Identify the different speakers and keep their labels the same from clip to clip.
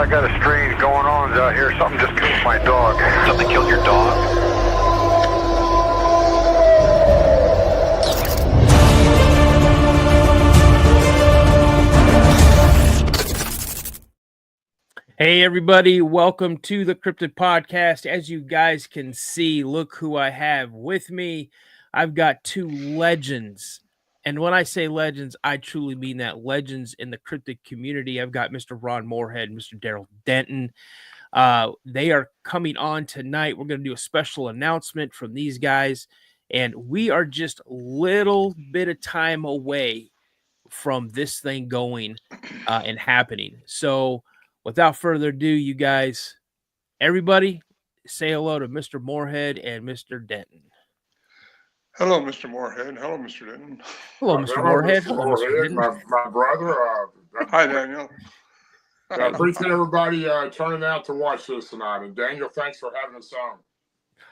Speaker 1: I got a strange going on out here. Something just killed my dog.
Speaker 2: Something killed your dog?
Speaker 3: Hey everybody, welcome to the Cryptid Podcast. As you guys can see, look who I have with me. I've got two legends. And when I say legends, I truly mean that, legends in the cryptid community. I've got Mr. Ron Morehead and Mr. Darrell Denton. They are coming on tonight. We're going to do a special announcement from these guys. And we are just a little bit of time away from this thing going and happening. So without further ado, you guys, everybody, say hello to Mr. Morehead and Mr. Denton.
Speaker 4: Hello, Mr. Morehead. Hello, Mr. Denton.
Speaker 3: Hello, Mr. Morehead.
Speaker 5: Hello, Mr. Denton. My brother.
Speaker 4: Hi, Daniel.
Speaker 5: I appreciate everybody turning out to watch this tonight. And Daniel, thanks for having us on.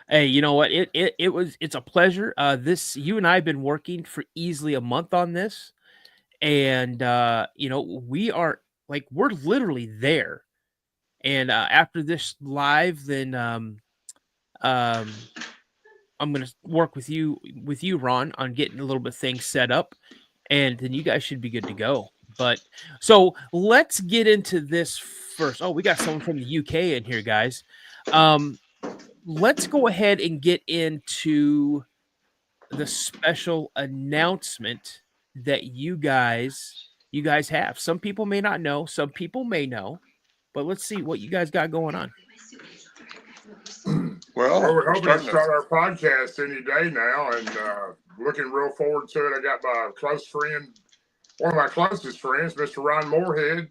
Speaker 3: Hey, you know what? It's a pleasure. You and I have been working for easily a month on this, and we're literally there. And after this live, then I'm going to work with you, Ron, on getting a little bit of things set up, and then you guys should be good to go. But so let's get into this first. Oh, we got someone from the UK in here, guys. Let's go ahead and get into the special announcement that you guys have. Some people may not know, some people may know, but let's see what you guys got going on.
Speaker 5: Well, we're hoping to start our podcast any day now, and looking real forward to it. I got my close friend, one of my closest friends, Mr. Ron Morehead,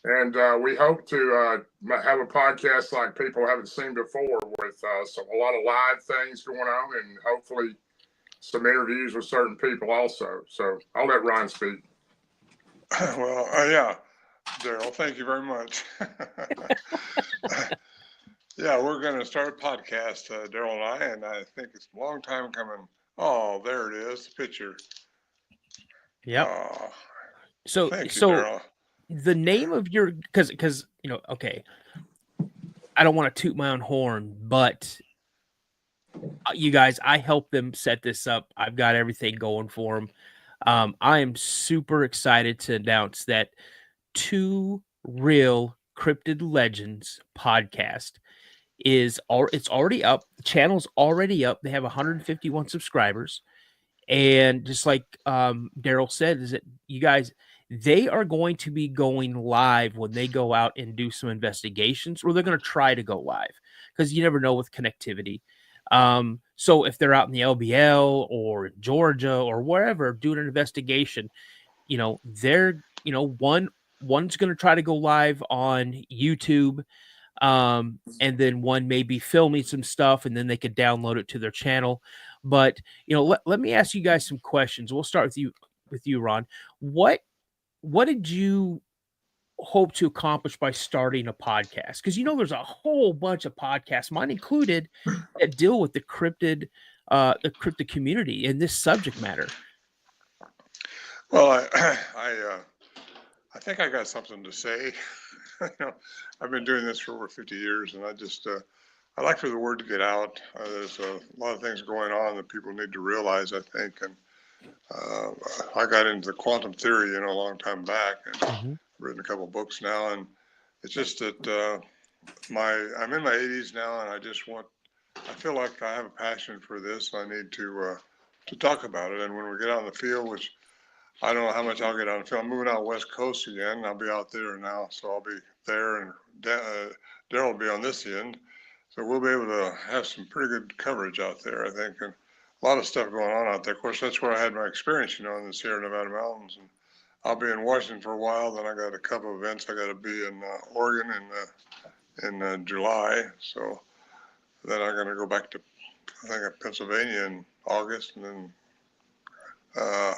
Speaker 5: and we hope to have a podcast like people haven't seen before, with a lot of live things going on, and hopefully some interviews with certain people also. So I'll let Ron speak.
Speaker 4: Well, yeah, Darrell, thank you very much. Yeah, we're going to start a podcast, Darrell and I think it's a long time coming. Oh, there it is, the picture.
Speaker 3: Yep.
Speaker 4: Thank you, Darrell.
Speaker 3: The name of your, because okay, I don't want to toot my own horn, but you guys, I helped them set this up. I've got everything going for them. I am super excited to announce that Two Real Cryptid Legends podcast it's already up. The channel's already up. They have 151 subscribers. And just like Darrell said, is that you guys, they are going to be going live when they go out and do some investigations, or they're going to try to go live, because you never know with connectivity. So if they're out in the LBL or in Georgia or wherever doing an investigation, they're, one's going to try to go live on YouTube. And then one may be filming some stuff, and then they could download it to their channel. But let me ask you guys some questions. We'll start with you, Ron. What did you hope to accomplish by starting a podcast? Because there's a whole bunch of podcasts, mine included, that deal with the cryptid community and this subject matter.
Speaker 4: Well, I think I got something to say. I've been doing this for over 50 years, and I like for the word to get out. There's a lot of things going on that people need to realize, I think. And I got into quantum theory, a long time back, and written a couple books now. And it's just that I'm in my 80s now, and I feel like I have a passion for this. I need to talk about it. And when we get out in the field, which I don't know how much I'll get on film. I'm moving out West Coast again. I'll be out there now, so I'll be there, and Darrell will be on this end. So we'll be able to have some pretty good coverage out there, I think, and a lot of stuff going on out there. Of course, that's where I had my experience, in the Sierra Nevada mountains. And I'll be in Washington for a while. Then I got a couple of events. I got to be in Oregon in July. So then I'm going to go back to, I think, Pennsylvania in August, and then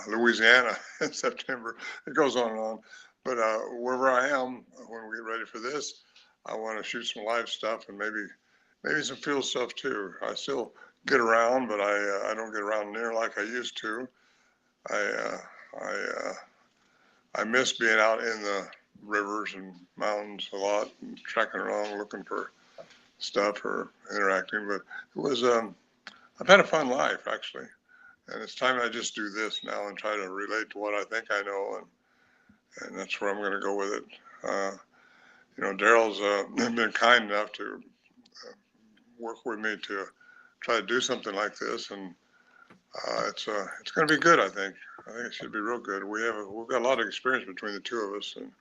Speaker 4: Louisiana in September. It goes on and on. But wherever I am, when we get ready for this, I want to shoot some live stuff, and maybe some field stuff too. I still get around, but I don't get around near like I used to. I miss being out in rivers and mountains a lot and trekking around looking for stuff or interacting. But it was, I've had a fun life actually. And it's time I just do this now and try to relate to what I think I know. And that's where I'm going to go with it. Darrell's been kind enough to work with me to try to do something like this. And it's going to be good, I think. I think it should be real good. We've got a lot of experience between the two of us. And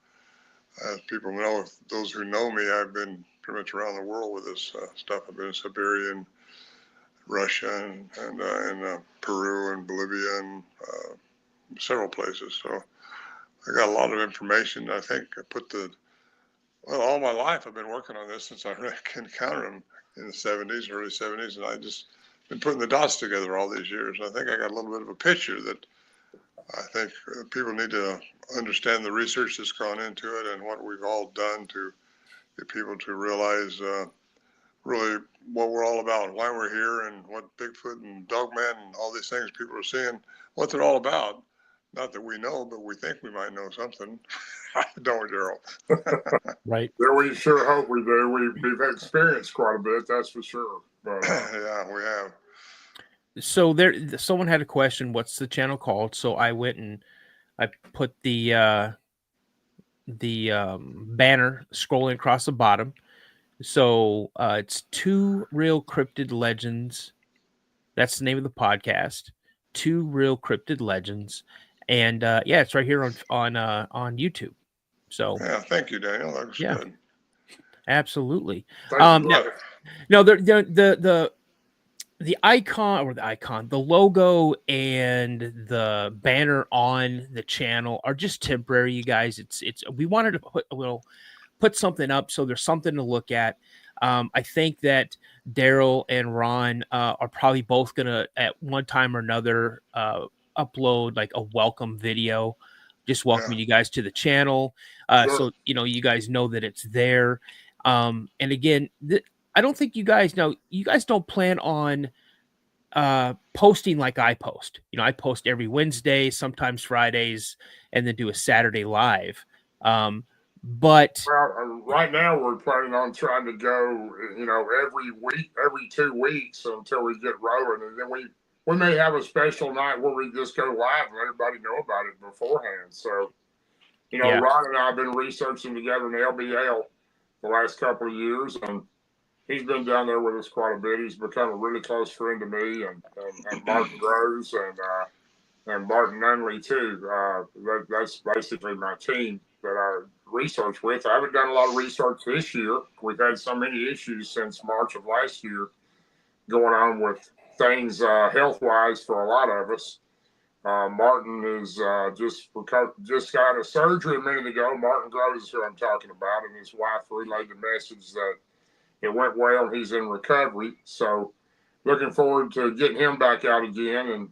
Speaker 4: as people know, those who know me, I've been pretty much around the world with this stuff. I've been in Siberia and Russia and Peru and Bolivia and several places. So I got a lot of information. I think I put all my life I've been working on this since I can encounter them in the 70s, early 70s, and I just been putting the dots together all these years. I think I got a little bit of a picture that I think people need to understand the research that's gone into it and what we've all done to get people to realize really what we're all about, why we're here, and what Bigfoot and Dogman and all these things people are seeing, what they're all about. Not that we know, but we think we might know something. Don't we, Darrell?
Speaker 3: Right.
Speaker 5: Yeah, we sure hope we do. We've experienced quite a bit, that's for sure. But,
Speaker 4: yeah, we have.
Speaker 3: So someone had a question, what's the channel called? So I went and I put the banner scrolling across the bottom. So it's Two Real Cryptid Legends. That's the name of the podcast. Two Real Cryptid Legends. And it's right here on YouTube. So
Speaker 4: yeah, thank you, Daniel. That was good.
Speaker 3: Absolutely.
Speaker 5: the
Speaker 3: The logo and the banner on the channel are just temporary, you guys. We wanted to put something up so there's something to look at. I think that Darrell and Ron are probably both gonna at one time or another upload like a welcome video, just welcoming you guys to the channel.
Speaker 5: Sure.
Speaker 3: So you guys know that it's there. And again, I don't think you guys don't plan on posting like I post. I post every Wednesday, sometimes Fridays, and then do a Saturday live. But
Speaker 5: right now we're planning on trying to go, every week, every 2 weeks until we get rolling, and then we may have a special night where we just go live and let everybody know about it beforehand. So, Ron and I have been researching together in LBL the last couple of years, and he's been down there with us quite a bit. He's become a really close friend to me and Martin Rose and Martin Nunley too. That's basically my team that I research with. I haven't done a lot of research this year. We've had so many issues since March of last year going on with things health-wise for a lot of us. Martin is just got a surgery a minute ago. Martin Groves is who I'm talking about, and his wife relayed the message that it went well. He's in recovery. So looking forward to getting him back out again. And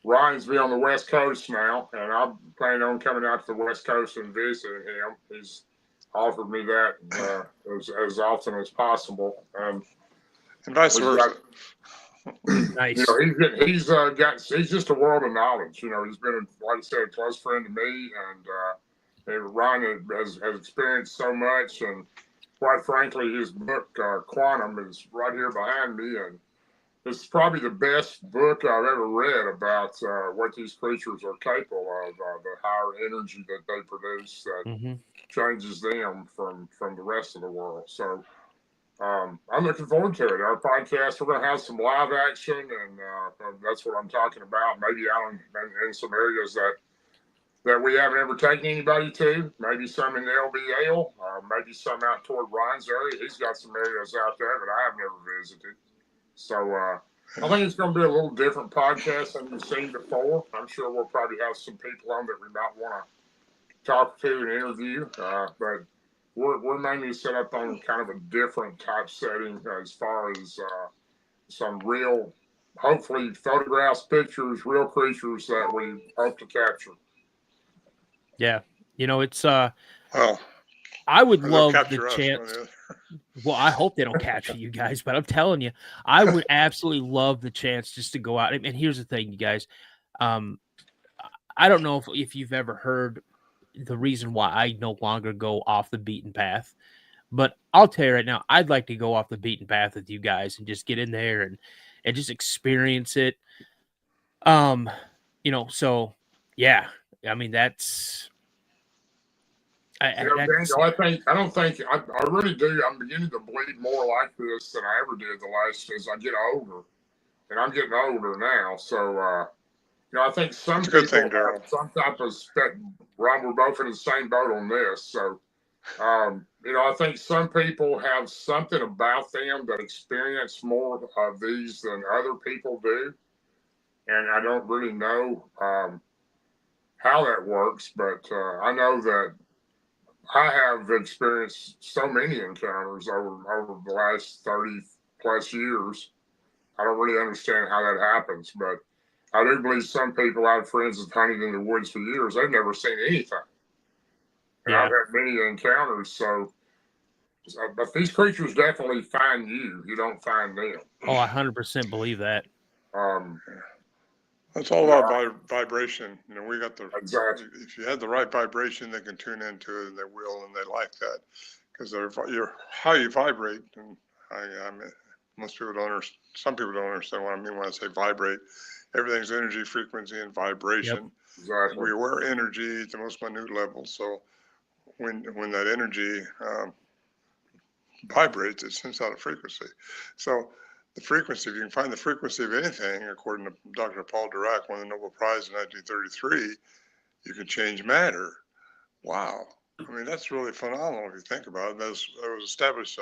Speaker 5: Ryan's be on the West Coast now, and I'm planning on coming out to the West Coast and visiting him. He's offered me that as often as possible. And
Speaker 4: vice versa.
Speaker 3: nice.
Speaker 5: He's just a world of knowledge. He's been, like I said, a close friend to me, and Ryan has experienced so much. And quite frankly, his book, Quantum, is right here behind me. And it's probably the best book I've ever read about what these creatures are capable of, the higher energy that they produce that changes them from the rest of the world. So I'm looking forward to it. Our podcast, we're going to have some live action, and that's what I'm talking about. Maybe out in some areas that we haven't ever taken anybody to. Maybe some in the LBL, maybe some out toward Ryan's area. He's got some areas out there that I have never visited. So I think it's going to be a little different podcast than you've seen before. I'm sure we'll probably have some people on that we might want to talk to and interview, but we're mainly set up on kind of a different type setting as far as some real, hopefully photographs, pictures, real creatures that we hope to capture.
Speaker 3: Yeah. It's I would love the chance. Well, I hope they don't capture you guys, but I'm telling you, I would absolutely love the chance just to go out. And here's the thing, you guys. I don't know if you've ever heard the reason why I no longer go off the beaten path. But I'll tell you right now, I'd like to go off the beaten path with you guys and just get in there and just experience it. So yeah, I mean, that's,
Speaker 5: Daniel, I really do. I'm beginning to believe more like this than I ever did the last as I get older, and I'm getting older now. So, I think some people have some type of Ron, we're both in the same boat on this. So, I think some people have something about them that experience more of these than other people do, and I don't really know how that works, but I know that I have experienced so many encounters over the last 30 plus years. I don't really understand how that happens, but I do believe some people, I have friends that hunted in the woods for years, they've never seen anything. And I've had many encounters, but these creatures definitely find you. You don't find them.
Speaker 3: Oh, I 100% believe that.
Speaker 4: It's all about vibration. We got
Speaker 5: exactly.
Speaker 4: If you had the right vibration, they can tune into it, and they will, and they like that because how you vibrate. And most people don't understand. Some people don't understand what I mean when I say vibrate. Everything's energy, frequency, and vibration.
Speaker 5: Yep. Exactly.
Speaker 4: We aware energy at the most minute level. So when that energy vibrates, it sends out a frequency. So the frequency, if you can find the frequency of anything, according to Dr. Paul Dirac, won the Nobel Prize in 1933, you can change matter. Wow. I mean, that's really phenomenal if you think about it. That was established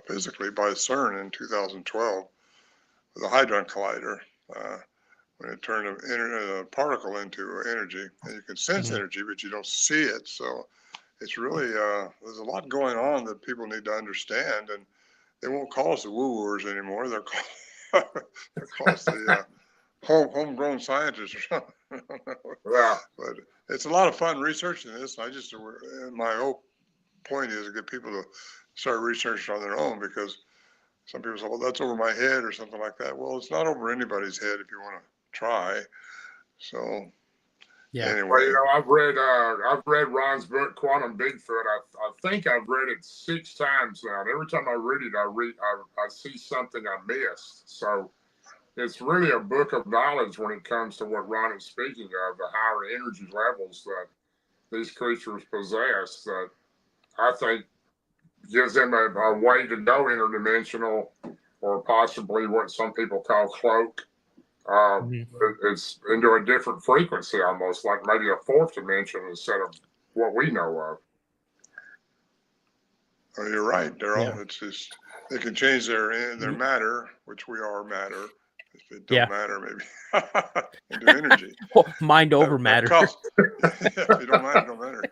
Speaker 4: physically by CERN in 2012 with a Hadron Collider when it turned a particle into energy. And you can sense energy, but you don't see it. So it's really, there's a lot going on that people need to understand. And they won't call us the woo-wooers anymore. They're call us the homegrown scientists or something.
Speaker 5: Yeah.
Speaker 4: But it's a lot of fun researching this. My whole point is to get people to start researching on their own, because some people say, well, that's over my head or something like that. Well, it's not over anybody's head if you want to try. So
Speaker 3: yeah.
Speaker 5: Anyway, well, I've read Ron's book, Quantum Bigfoot. I think I've read it 6 times now. And every time I read it, I see something I missed. So it's really a book of knowledge when it comes to what Ron is speaking of, the higher energy levels that these creatures possess, that I think gives them a way to go interdimensional, or possibly what some people call cloak. It's into a different frequency, almost like maybe a 4th dimension instead of what we know of.
Speaker 4: Oh, you're right, Darrell. Yeah. It's just they can change their matter, which we are matter. If it don't matter, maybe into energy.
Speaker 3: Well, mind over matter.
Speaker 4: If you don't mind, it don't matter.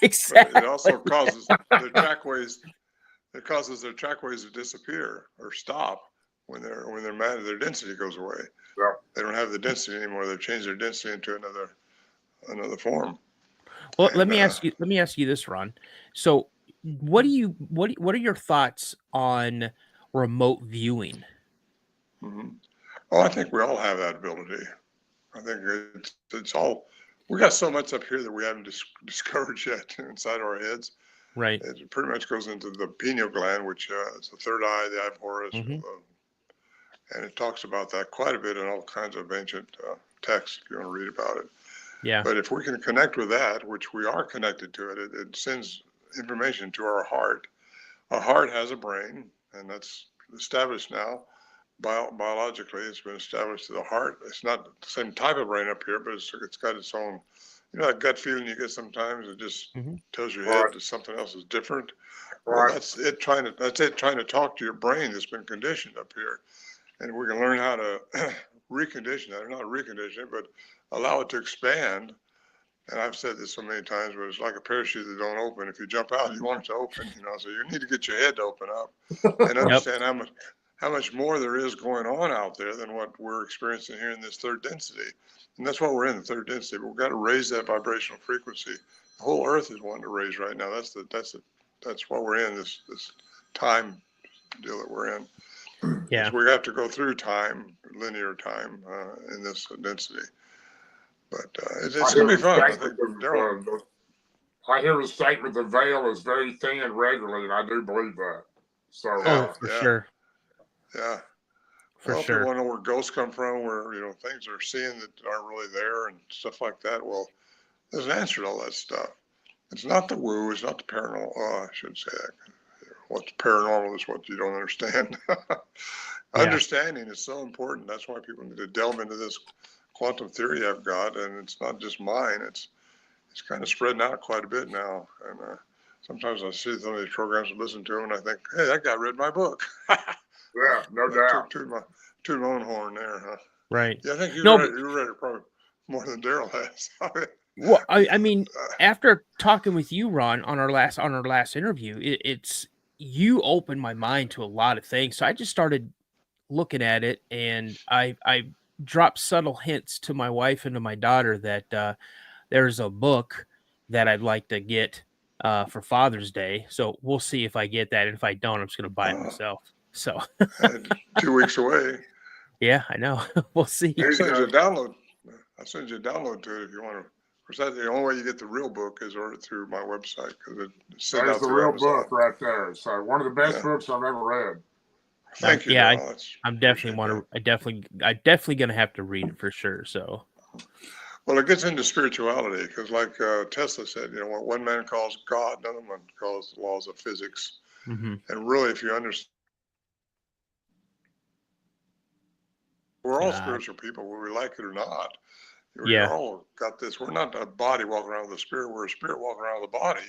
Speaker 3: Exactly.
Speaker 4: But it also causes their trackways. It causes their trackways to disappear or stop when their matter, their density goes away.
Speaker 5: Yeah.
Speaker 4: They don't have the density anymore. They've changed their density into another form.
Speaker 3: Well, let me ask you this, Ron. So, what are your thoughts on remote viewing?
Speaker 4: Mm-hmm. Well, I think we all have that ability. I think it's all, we got so much up here that we haven't discovered yet inside our heads.
Speaker 3: Right.
Speaker 4: It pretty much goes into the pineal gland, which is the third eye, the eye iris, and it talks about that quite a bit in all kinds of ancient texts if you want to read about it.
Speaker 3: Yeah.
Speaker 4: But if we can connect with that, which we are connected to it sends information to our heart. Our heart has a brain, and that's established now. Biologically, it's been established to the heart. It's not the same type of brain up here, but it's got its own, that gut feeling you get sometimes. It just tells your head that something else is different. Well, that's it trying to talk to your brain that's been conditioned up here. And we can learn how to recondition that, or not recondition it, but allow it to expand. And I've said this so many times, but it's like a parachute that don't open. If you jump out, you want it to open, so you need to get your head to open up and understand how much more there is going on out there than what we're experiencing here in this third density. And that's what we're in, the third density. But we've got to raise that vibrational frequency. The whole earth is wanting to raise right now. That's what we're in, this time deal that we're in.
Speaker 3: Yeah.
Speaker 4: So we have to go through time, linear time, in this density. But it's going to be fun. I think
Speaker 5: I hear the statement the veil is very thin regularly, and I do believe that. So,
Speaker 3: For sure.
Speaker 4: Yeah.
Speaker 3: For
Speaker 4: Well,
Speaker 3: sure.
Speaker 4: people want to know where ghosts come from, where, things they're seeing that aren't really there and stuff like that. Well, there's an answer to all that stuff. It's not the woo, it's not the paranormal. I shouldn't say that. What's paranormal is what you don't understand. Understanding is so important. That's why people need to delve into this quantum theory I've got, and it's not just mine. It's kind of spreading out quite a bit now. And sometimes I see some of these programs and listen to them, and I think, hey, that guy read my book.
Speaker 5: yeah, no doubt.
Speaker 4: Toot my own horn there, huh?
Speaker 3: Right.
Speaker 4: Yeah, I think you read it probably more than Darrell has.
Speaker 3: Well, I mean, after talking with you, Ron, on our last interview, it's you opened my mind to a lot of things. So I just started looking at it, and I dropped subtle hints to my wife and to my daughter that there's a book that I'd like to get for Father's Day. So we'll see if I get that. And if I don't, I'm just going to buy it myself. So
Speaker 4: 2 weeks away.
Speaker 3: Yeah, I know. We'll see.
Speaker 4: I'll send you a download. I'll send you a download to it if you want to. Of course, the only way you get the real book is order it through my website because it's
Speaker 5: there's the real book right there. So one of the best books I've ever read.
Speaker 4: Thank you.
Speaker 3: Yeah, I'm definitely I definitely gonna have to read it for sure. So,
Speaker 4: well, it gets into spirituality because, like Tesla said, what one man calls God, another one calls the laws of physics.
Speaker 3: Mm-hmm.
Speaker 4: And really, if you understand, we're all spiritual people, whether we like it or not. We all got this. We're not a body walking around with a spirit. We're a spirit walking around with a body.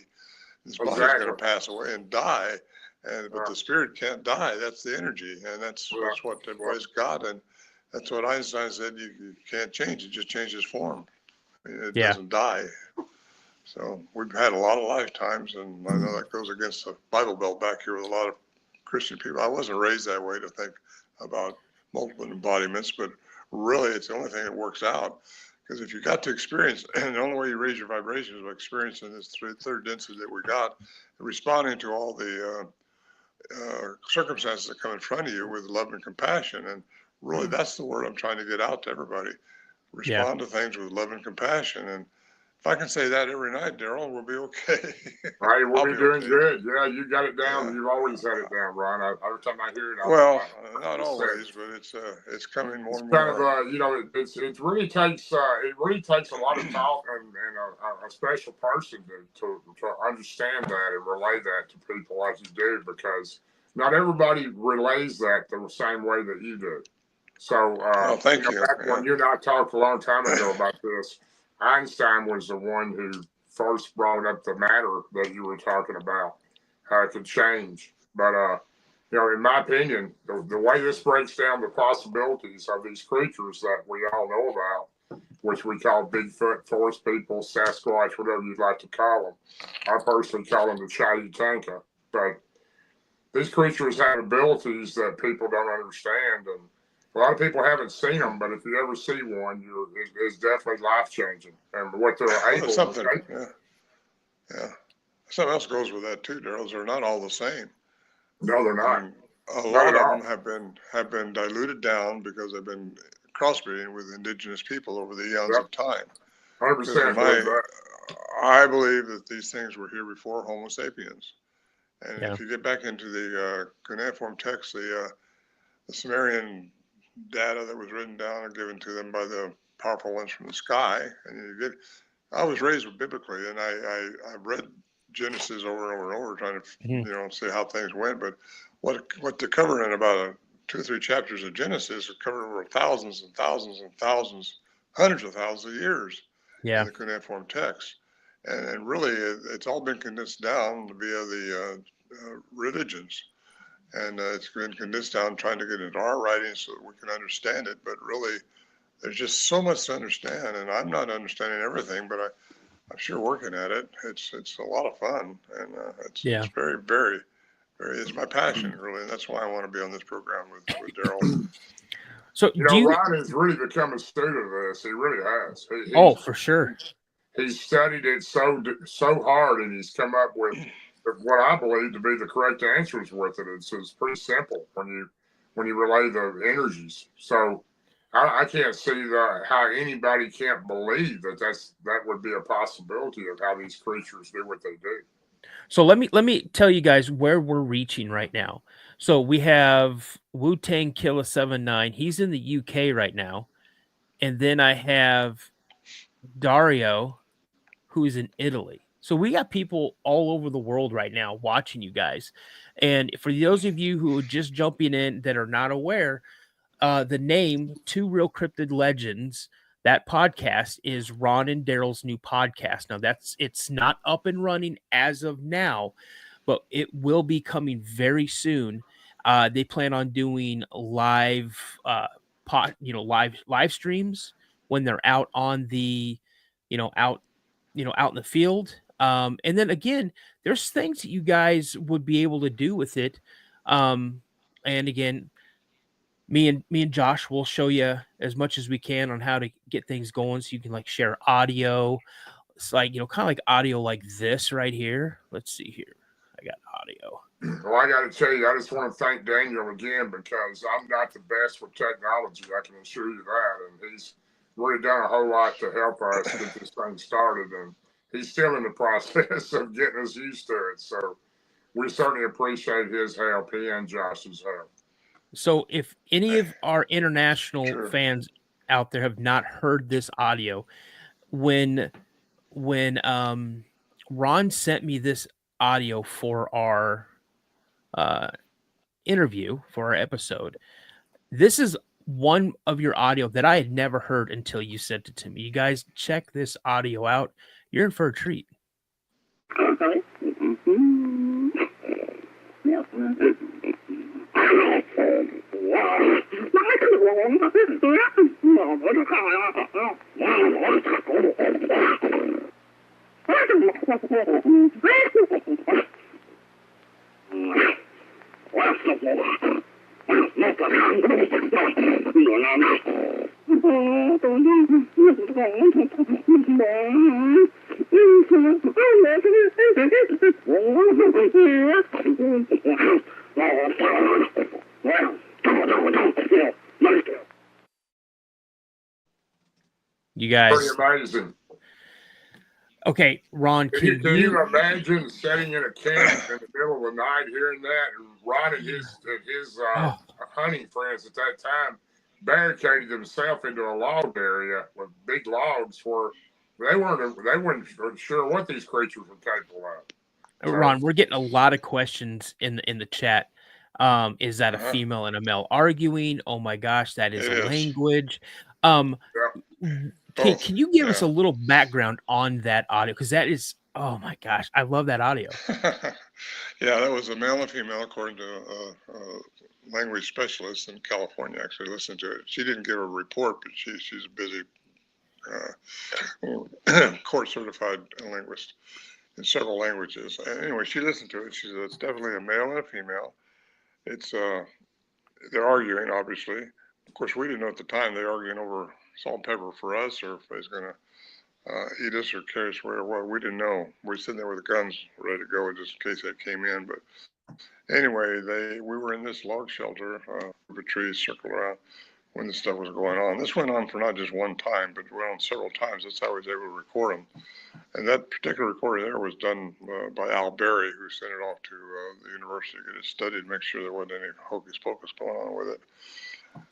Speaker 4: This body's going to pass away and die, but the spirit can't die. That's the energy, and that's what everybody's got. And that's what Einstein said. You can't change it; just changes form. It doesn't die. So we've had a lot of lifetimes, and I know that goes against the Bible Belt back here with a lot of Christian people. I wasn't raised that way to think about multiple embodiments, but really, it's the only thing that works out. Because if you got to experience, and the only way you raise your vibrations is by experiencing this third density that we got, responding to all the circumstances that come in front of you with love and compassion. And really, that's the word I'm trying to get out to everybody. Respond to things with love and compassion. And if I can say that every night, Darrell, we'll be okay.
Speaker 5: Right, we'll be doing good. Yeah, you got it down. Yeah. You've always had it down, Ron. Every time I hear it,
Speaker 4: not always, but it's coming more and
Speaker 5: more.
Speaker 4: Kind
Speaker 5: of it really takes a lot of talk and a special person to understand that and relay that to people like you do, because not everybody relays that the same way that you do. So,
Speaker 4: thank you.
Speaker 5: When you and I talked a long time ago about this, Einstein was the one who first brought up the matter that you were talking about, how it could change. But, in my opinion, the way this breaks down the possibilities of these creatures that we all know about, which we call Bigfoot, forest people, Sasquatch, whatever you'd like to call them. I personally call them the Chayitanka. But these creatures have abilities that people don't understand, and a lot of people haven't seen them, but if you ever see one, it's definitely life-changing. And what they're able
Speaker 4: to Something else goes with that too, Darrell. They're not all the same.
Speaker 5: No, they're not.
Speaker 4: A lot of them have been diluted down because they've been crossbreeding with indigenous people over the eons of time.
Speaker 5: 100%.
Speaker 4: I believe that these things were here before Homo sapiens. And if you get back into the cuneiform text, the Sumerian data that was written down and given to them by the powerful ones from the sky, and I was raised biblically, and I've read Genesis over and over and over, trying to see how things went. But what to cover in about 2 or 3 chapters of Genesis are covered over thousands and thousands and thousands, hundreds of thousands of years in the cuneiform text. And really, it's all been condensed down via the religions. And it's been condensed down trying to get into our writing so that we can understand it. But really, there's just so much to understand. And I'm not understanding everything, but I'm sure working at it. It's a lot of fun. And it's very, very, very, it's my passion, really. And that's why I want to be on this program with Darrell.
Speaker 3: So
Speaker 5: Ron has really become a student of this. He really has.
Speaker 3: For sure.
Speaker 5: He's studied it so hard, and he's come up with what I believe to be the correct answers with it. It's pretty simple when you relay the energies. So I can't see how anybody can't believe that would be a possibility of how these creatures do what they do.
Speaker 3: So let me tell you guys where we're reaching right now. So we have Wu-Tang Killa 79. He's in the UK right now. And then I have Dario, who is in Italy. So we got people all over the world right now watching you guys. And for those of you who are just jumping in that are not aware, the name Two Real Cryptid Legends, that podcast is Ron and Darrell's new podcast. Now it's not up and running as of now, but it will be coming very soon. They plan on doing live live streams when they're out on the out in the field. And then again, there's things that you guys would be able to do with it. And again, me and Josh will show you as much as we can on how to get things going, so you can like share audio. It's like, kind of like audio like this right here. Let's see here. I got audio.
Speaker 5: Well, I got to tell you, I just want to thank Daniel again, because I'm not the best with technology. I can assure you that. And he's really done a whole lot to help us get this thing started. And he's still in the process of getting us used to it. So we certainly appreciate his help, he and Josh's help.
Speaker 3: So if any of our international fans out there have not heard this audio, when Ron sent me this audio for our interview, for our episode, this is one of your audio that I had never heard until you sent it to me. You guys check this audio out. You're in for a treat. You guys,
Speaker 5: pretty amazing.
Speaker 3: Okay, Ron,
Speaker 5: can you imagine sitting in a camp in the middle of the night hearing that, and Ron and his hunting friends at that time barricaded themselves into a log area with big logs where they weren't sure what these creatures were capable of. So,
Speaker 3: Ron, we're getting a lot of questions in the chat. Is that a female and a male arguing? Oh my gosh, that is a language. Can you give us a little background on that audio? Because that is, oh my gosh, I love that audio.
Speaker 4: Yeah, that was a male and female, according to a language specialist in California. Actually listened to it. She didn't give a report, but she's a busy court certified linguist in several languages. Anyway, she listened to it. She said it's definitely a male and a female. It's they're arguing, obviously. Of course, we didn't know at the time they're arguing over salt and pepper for us, or if he's going to eat us or carry us where. Well, we didn't know. We were sitting there with the guns ready to go just in case they came in. But anyway, we were in this log shelter, group of trees circled around when this stuff was going on. This went on for not just one time, but it went on several times. That's how I was able to record them. And that particular recording there was done by Al Berry, who sent it off to the university to get it studied, make sure there wasn't any hocus pocus going on with it.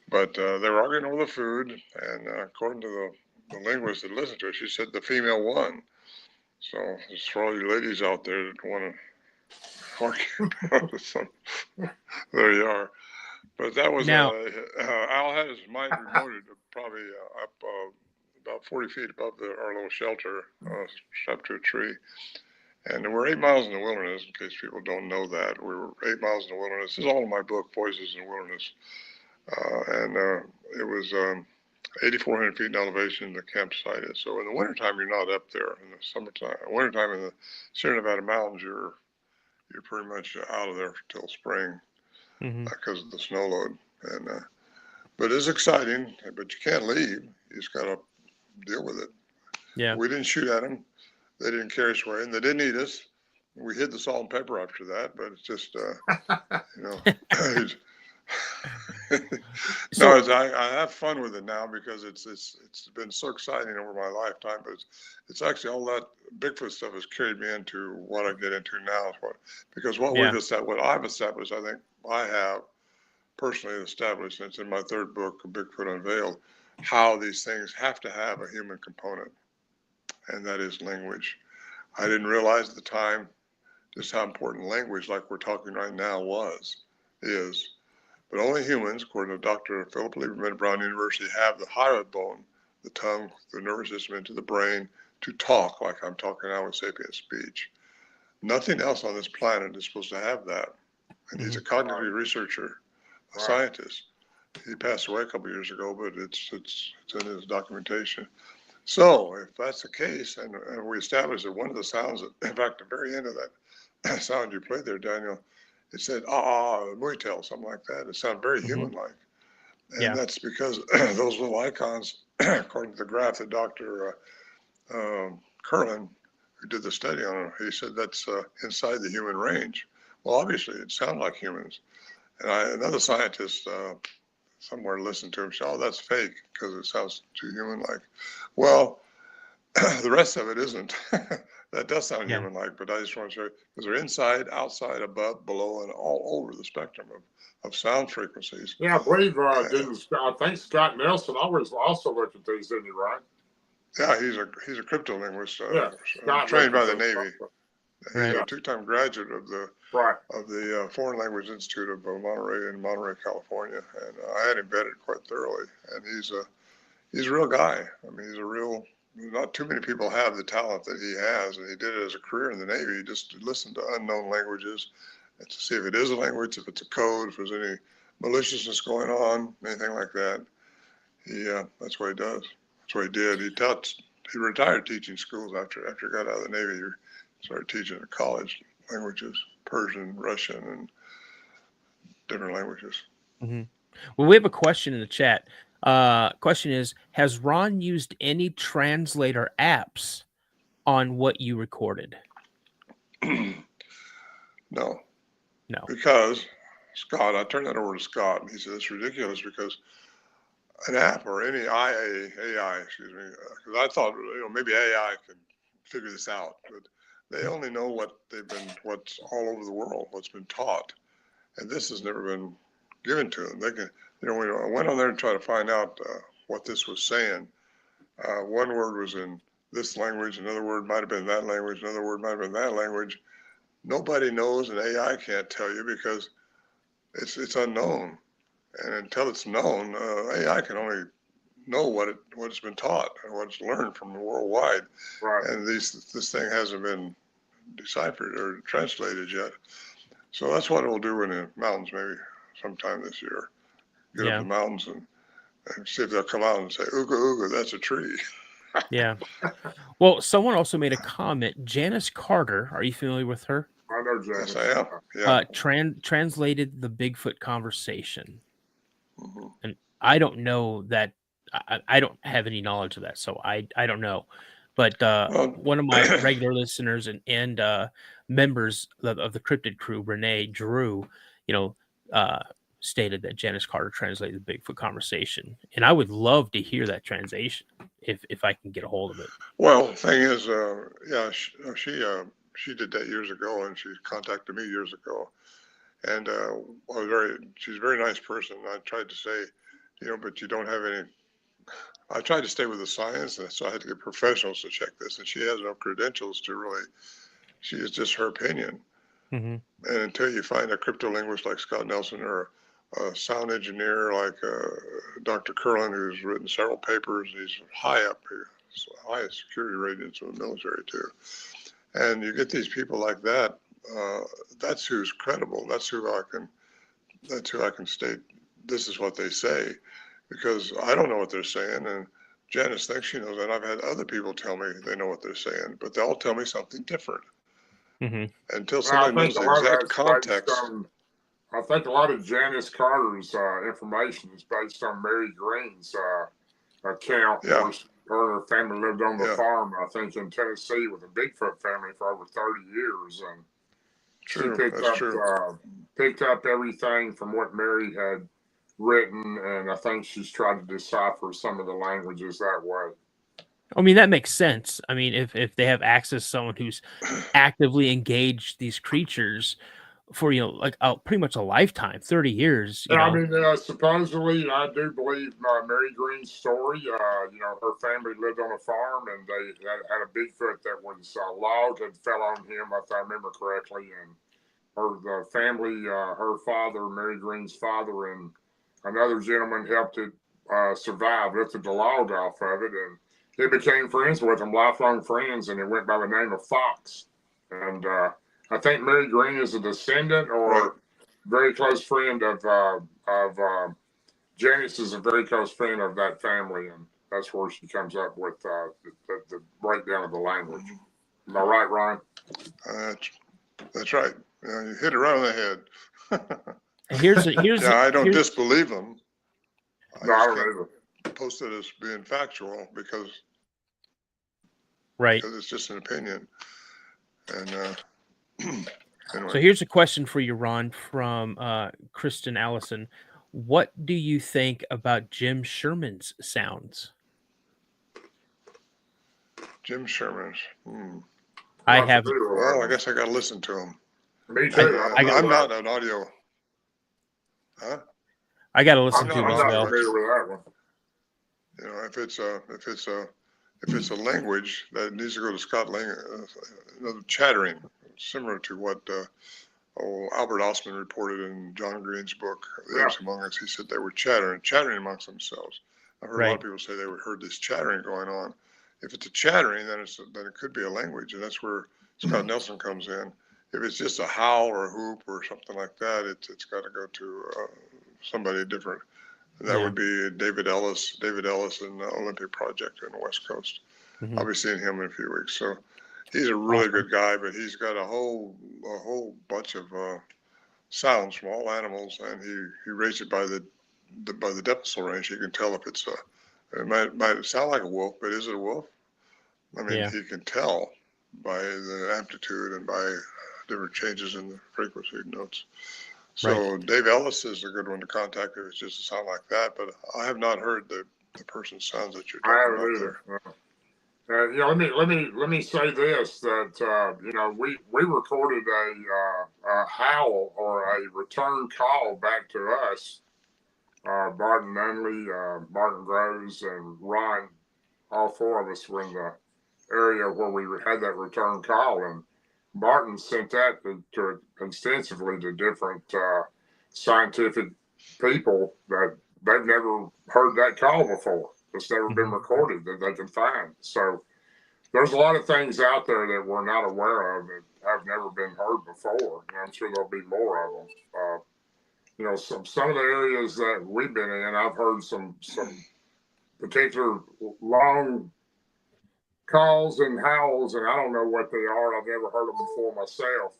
Speaker 4: But they were arguing over the food, and according to the linguist that listened to it, she said the female won. So just for all you ladies out there that want to argue about this, there you are. But that was
Speaker 3: now,
Speaker 4: Al had his mic remoted probably up about 40 feet above our little shelter, strapped to a tree. And we're 8 miles in the wilderness, in case people don't know that. We were 8 miles in the wilderness. This is all in my book, Voices in the Wilderness. And it was 8,400 feet in elevation in the campsite. So in the wintertime, you're not up there. In the summertime, wintertime in the Sierra Nevada mountains, you're pretty much out of there till spring because of the snow load. And but it's exciting. But you can't leave. You just got to deal with it.
Speaker 3: Yeah.
Speaker 4: We didn't shoot at them. They didn't carry us away, and they didn't eat us. We hid the salt and pepper after that. But it's just No, I have fun with it now because it's been so exciting over my lifetime. But it's actually all that Bigfoot stuff has carried me into what I get into now. Because what I've established, I think I have personally established, and it's in my third book, Bigfoot Unveiled, how these things have to have a human component, and that is language. I didn't realize at the time just how important language, like we're talking right now, is. But only humans, according to Dr. Philip Lieberman at Brown University, have the hyoid bone, the tongue, the nervous system into the brain to talk like I'm talking now with sapient speech. Nothing else on this planet is supposed to have that. And he's a cognitive researcher, a scientist. He passed away a couple of years ago, but it's in his documentation. So if that's the case, and we established that one of the sounds, in fact, the very end of that sound you played there, Daniel, it said, Moitel, something like that. It sounded very human-like. And that's because those little icons, according to the graph that Dr. Curlin, who did the study on it, he said that's inside the human range. Well, obviously, it sounded like humans. And another scientist somewhere listened to him say, that's fake because it sounds too human-like. Well, the rest of it isn't. That does sound human-like, but I just want to show you, because they're inside, outside, above, below, and all over the spectrum of sound frequencies.
Speaker 5: Yeah, I believe, I think Scott Nelson always also looked at these, didn't he, right?
Speaker 4: Yeah, he's a crypto-linguist,
Speaker 5: trained
Speaker 4: by the Navy.
Speaker 3: Right.
Speaker 4: He's a two-time graduate of the Foreign Language Institute of Monterey in Monterey, California, and I had him vetted quite thoroughly. And he's a real guy. I mean, not too many people have the talent that he has, and he did it as a career in the Navy. He just listened to unknown languages and to see if it is a language, if it's a code, if there's any maliciousness going on, anything like that. That's what he does. That's what he did. He retired teaching schools after he got out of the Navy. He started teaching at college languages, Persian, Russian, and different languages.
Speaker 3: Mm-hmm. Well, we have a question in the chat. Question is, has Ron used any translator apps on what you recorded?
Speaker 4: No. Because Scott, I turned that over to Scott, and he said it's ridiculous because an app or any AI, excuse me, because I thought maybe AI could figure this out, but they only know what's all over the world, what's been taught, and this has never been given to them. They can, when I went on there to try to find out what this was saying, one word was in this language, another word might have been that language, another word might have been that language. Nobody knows, and AI can't tell you because it's unknown. And until it's known, AI can only know what's been taught and what's learned from worldwide.
Speaker 5: Right.
Speaker 4: And this thing hasn't been deciphered or translated yet. So that's what we'll do in the mountains maybe sometime this year. Get up in the mountains and see if they'll come out and say, ooga, ooga, that's a tree.
Speaker 3: Yeah. Well, someone also made a comment. Janice Carter, are you familiar with her?
Speaker 5: I know Janice.
Speaker 4: Yes, I am. Yeah.
Speaker 3: Translated the Bigfoot conversation.
Speaker 4: Mm-hmm.
Speaker 3: And I don't know that. I don't have any knowledge of that, so I don't know. But one of my regular listeners and members of the Cryptid crew, Renee Drew, stated that Janice Carter translated the Bigfoot conversation, and I would love to hear that translation if I can get a hold of it.
Speaker 4: Well, the thing is, she did that years ago, and she contacted me years ago, and she's a very nice person. I tried to say, but you don't have any. I tried to stay with the science, and so I had to get professionals to check this, and she has no credentials to really. She is just her opinion.
Speaker 3: Mm-hmm.
Speaker 4: And until you find a crypto-linguist like Scott Nelson or a sound engineer like Dr. Curlin, who's written several papers, he's high up here, highest security ratings in the military too. And you get these people like that, that's who's credible. That's who I can state this is what they say, because I don't know what they're saying, and Janice thinks she knows, and I've had other people tell me they know what they're saying, but they all tell me something different.
Speaker 3: Mm-hmm.
Speaker 4: Until somebody knows the exact context.
Speaker 5: I think a lot of Janice Carter's information is based on Mary Green's account.
Speaker 4: Yeah.
Speaker 5: Her and her family lived on the farm, I think, in Tennessee with a Bigfoot family for over 30 years. And
Speaker 4: true.
Speaker 5: She picked up everything from what Mary had written, and I think she's tried to decipher some of the languages that way.
Speaker 3: I mean, that makes sense. I mean, if they have access to someone who's actively engaged these creatures for, like pretty much a lifetime, 30 years,
Speaker 5: Yeah, I mean, supposedly, I do believe Mary Green's story. Her family lived on a farm, and they had a Bigfoot that was logged and fell on him, if I remember correctly. And the family, her father, Mary Green's father, and another gentleman helped it survive, lifted the log off of it, and he became friends with them, lifelong friends, and it went by the name of Fox. And I think Mary Green is a descendant or very close friend of Janice is a very close friend of that family, and that's where she comes up with the breakdown of the language. Am I right, Ryan?
Speaker 4: That's right. You hit it right on the head.
Speaker 3: I
Speaker 4: don't disbelieve them.
Speaker 5: I don't either.
Speaker 4: Post it as being factual because it's just an opinion. And anyway.
Speaker 3: So here's a question for you, Ron, from Kristen Allison. What do you think about Jim Sherman's sounds?
Speaker 4: Jim Sherman's.
Speaker 3: I have.
Speaker 4: Well, I guess I got to listen to him.
Speaker 5: Me too.
Speaker 4: I'm not an audio. Huh?
Speaker 3: I got to listen to him as well.
Speaker 5: Familiar with that one.
Speaker 4: If it's a language that needs to go to Scott Lang, chattering, similar to what Albert Osman reported in John Green's book, The Apes Among Us. He said they were chattering amongst themselves. I've heard a lot of people say they heard this chattering going on. If it's a chattering, then it could be a language, and that's where Scott Nelson comes in. If it's just a howl or a whoop or something like that, it's got to go to somebody different. That would be David Ellis in the Olympic Project in the West Coast. I'll be seeing him in a few weeks. So he's a really good guy, but he's got a whole bunch of sounds from all animals, and he rates it by the decibel range. He can tell if it's it might sound like a wolf, but is it a wolf? I mean, he can tell by the amplitude and by different changes in the frequency notes. So Dave Ellis is a good one to contact if it's just a sound like that, but I have not heard the person's sounds that you're talking about there.
Speaker 5: Let me say this, that we recorded a howl or a return call back to us. Barton Nunley, Martin Groves, and Ron, all four of us were in the area where we had that return call, and Barton sent that to extensively to different scientific people that they've never heard that call before. It's never been recorded that they can find. So there's a lot of things out there that we're not aware of that have never been heard before. And I'm sure there'll be more of them. Some of the areas that we've been in, I've heard some particular long calls and howls, and I don't know what they are. I've never heard them before myself.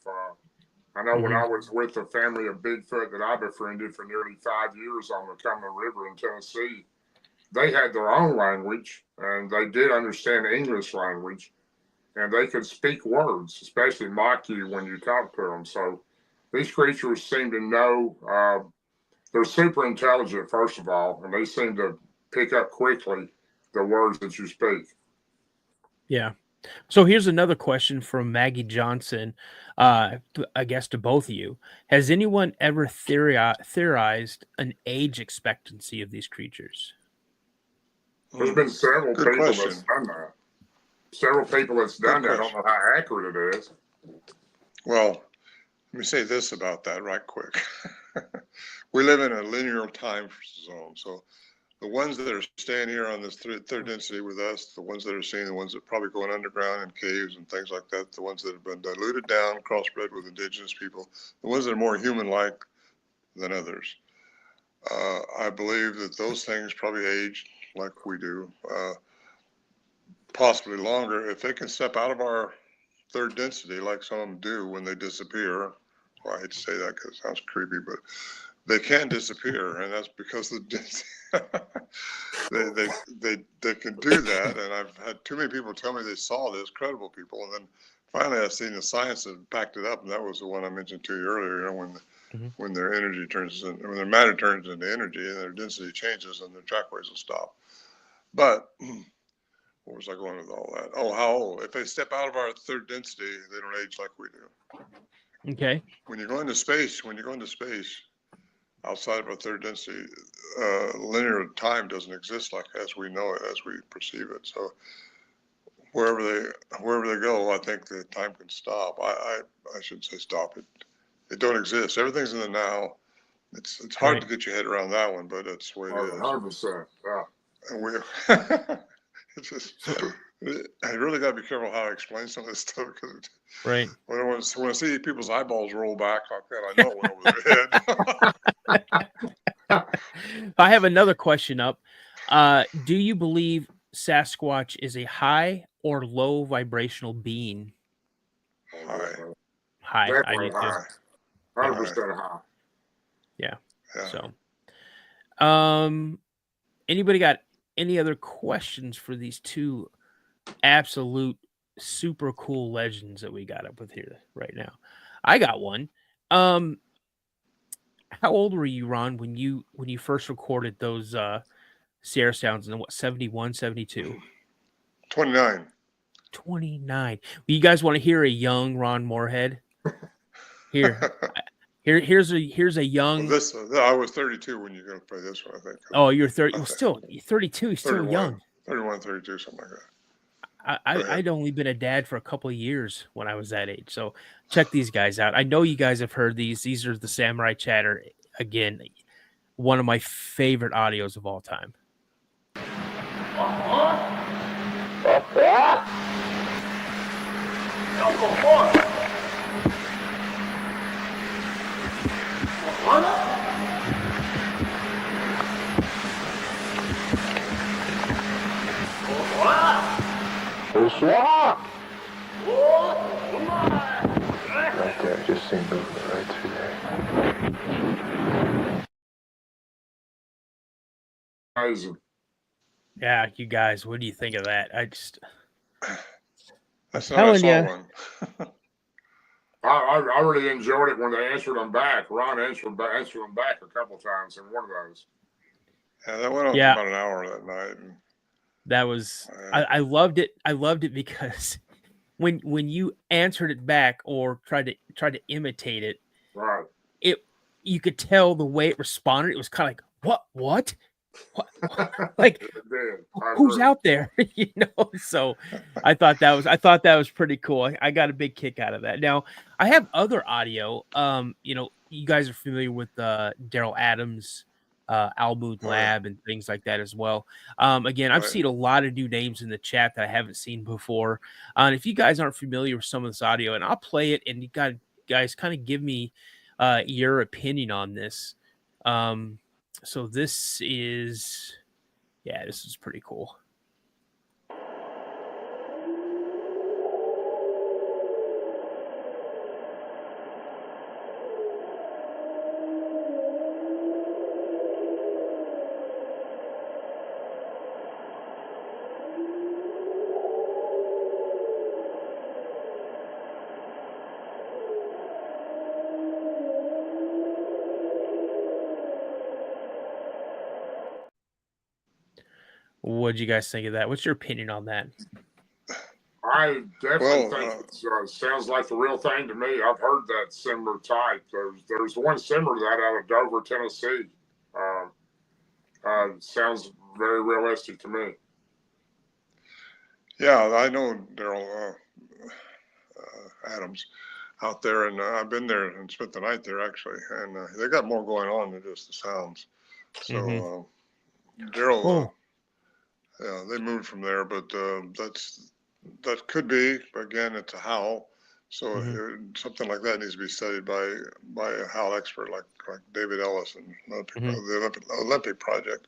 Speaker 5: I know when I was with the family of Bigfoot that I befriended for nearly 5 years on the Cumberland River in Tennessee, they had their own language, and they did understand the English language, and they could speak words, especially mock you when you talk to them. So these creatures seem to know. They're super intelligent, first of all, and they seem to pick up quickly the words that you speak. Yeah.
Speaker 3: So here's another question from Maggie Johnson, I guess to both of you. Has anyone ever theorized an age expectancy of these creatures?
Speaker 5: There's been several people that's done that. Several people that's done that. I don't know how accurate it is.
Speaker 4: Well, let me say this about that right quick. We live in a linear time zone, so the ones that are staying here on this third density with us, the ones that are seeing, the ones that are probably going underground in caves and things like that, the ones that have been diluted down, crossbred with indigenous people, the ones that are more human-like than others. I believe that those things probably age like we do, possibly longer. If they can step out of our third density, like some of them do when they disappear, well, I hate to say that because it sounds creepy, but they can disappear, and that's because they can do that. And I've had too many people tell me they saw this, credible people, and then finally I've seen the science that backed it up, and that was the one I mentioned to you earlier. When when their energy when their matter turns into energy and their density changes, and their trackways will stop. But where was I going with all that? Oh, how old? If they step out of our third density, they don't age like we do.
Speaker 3: Okay.
Speaker 4: When you go into space, outside of our third density, linear time doesn't exist like as we know it, as we perceive it. So wherever they go, I think the time can stop. I shouldn't say stop it. It don't exist. Everything's in the now. It's hard to get your head around that one, but that's the way it is.
Speaker 5: 100%. Yeah.
Speaker 4: And we, it's just, I really got to be careful how I explain some of this stuff, because
Speaker 3: Right.
Speaker 4: when I see people's eyeballs roll back like that, I know it went over their head.
Speaker 3: I have another question up. Do you believe Sasquatch is a high or low vibrational being?
Speaker 4: High.
Speaker 3: High. I
Speaker 5: Definitely
Speaker 3: do too.
Speaker 5: high. 100% high.
Speaker 3: Yeah.
Speaker 4: Yeah.
Speaker 3: So, anybody got any other questions for these two absolute super cool legends that we got up with here right now? I got one. How old were you, Ron, when you first recorded those Sierra sounds in 71, 72?
Speaker 4: 29.
Speaker 3: 29. You guys want to hear a young Ron Morehead? Here's a young.
Speaker 4: Well, I was 32 when you're going to play this one, I think.
Speaker 3: Oh, you're 30. Well, still, you're 32. You're still
Speaker 4: 31,
Speaker 3: young.
Speaker 4: 31, 32, something like that.
Speaker 3: I'd only been a dad for a couple of years when I was that age. So check these guys out. I know you guys have heard these. These are the Samurai Chatter. Again, one of my favorite audios of all time.
Speaker 2: Right there, just see movement right through there.
Speaker 5: Amazing.
Speaker 3: Yeah, you guys, what do you think of that?
Speaker 4: That's not I saw
Speaker 3: ya.
Speaker 4: one.
Speaker 5: I really enjoyed it when they answered them back. Ron answered them back a couple times in one of those.
Speaker 4: Yeah, that went on for about an hour that night. And,
Speaker 3: that was I loved it. I loved it because when you answered it back or tried to imitate it,
Speaker 5: right?
Speaker 3: You could tell the way it responded. It was kind of like what? Like who's out there? So I thought that was pretty cool. I got a big kick out of that. Now I have other audio. You guys are familiar with Daryl Adams, Almood Lab, and things like that as well. Again, I've seen a lot of new names in the chat that I haven't seen before. And if you guys aren't familiar with some of this audio, and I'll play it, and you guys kind of give me your opinion on this. So this is pretty cool. What'd you guys think of that? What's your opinion on that?
Speaker 5: I definitely think it sounds like the real thing to me. I've heard that similar type. There's one similar to that out of Dover, Tennessee. Sounds very realistic to me.
Speaker 4: Yeah, I know Daryl Adams out there, and I've been there and spent the night there actually, and they got more going on than just the sounds. So Daryl, yeah, they moved from there, but that could be, again, it's a howl. So something like that needs to be studied by a howl expert like David Ellis and the Olympic Project,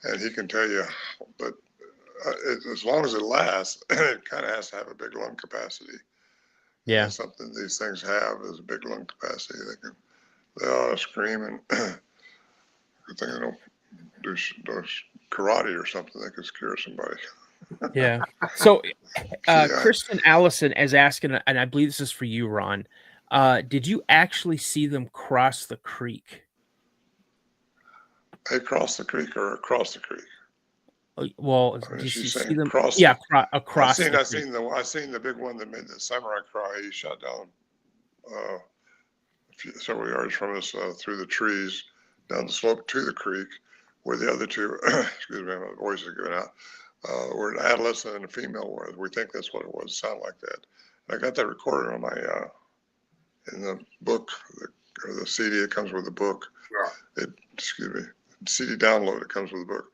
Speaker 4: and he can tell you. But as long as it lasts, it kind of has to have a big lung capacity.
Speaker 3: Yeah,
Speaker 4: and something these things have is a big lung capacity. They ought to scream, and good thing they don't do karate or something that could scare somebody.
Speaker 3: Yeah. So Kristen Allison is asking, and I believe this is for you, Ron. Did you actually see them cross the creek?
Speaker 4: Across the creek or across the creek?
Speaker 3: Well,
Speaker 4: I mean,
Speaker 3: did you
Speaker 4: she's
Speaker 3: see
Speaker 4: saying
Speaker 3: them?
Speaker 4: cross.
Speaker 3: Yeah, across the
Speaker 4: I
Speaker 3: creek.
Speaker 4: seen the big one that made the samurai cry. He shot down several yards from us through the trees down the slope to the creek, where the other two, excuse me, my voice is going out, were an adolescent and a female. Where we think that's what it was. Sound like that. And I got that recorded on my in the book or the CD. It comes with the book.
Speaker 5: Yeah.
Speaker 4: Excuse me, CD download. It comes with the book.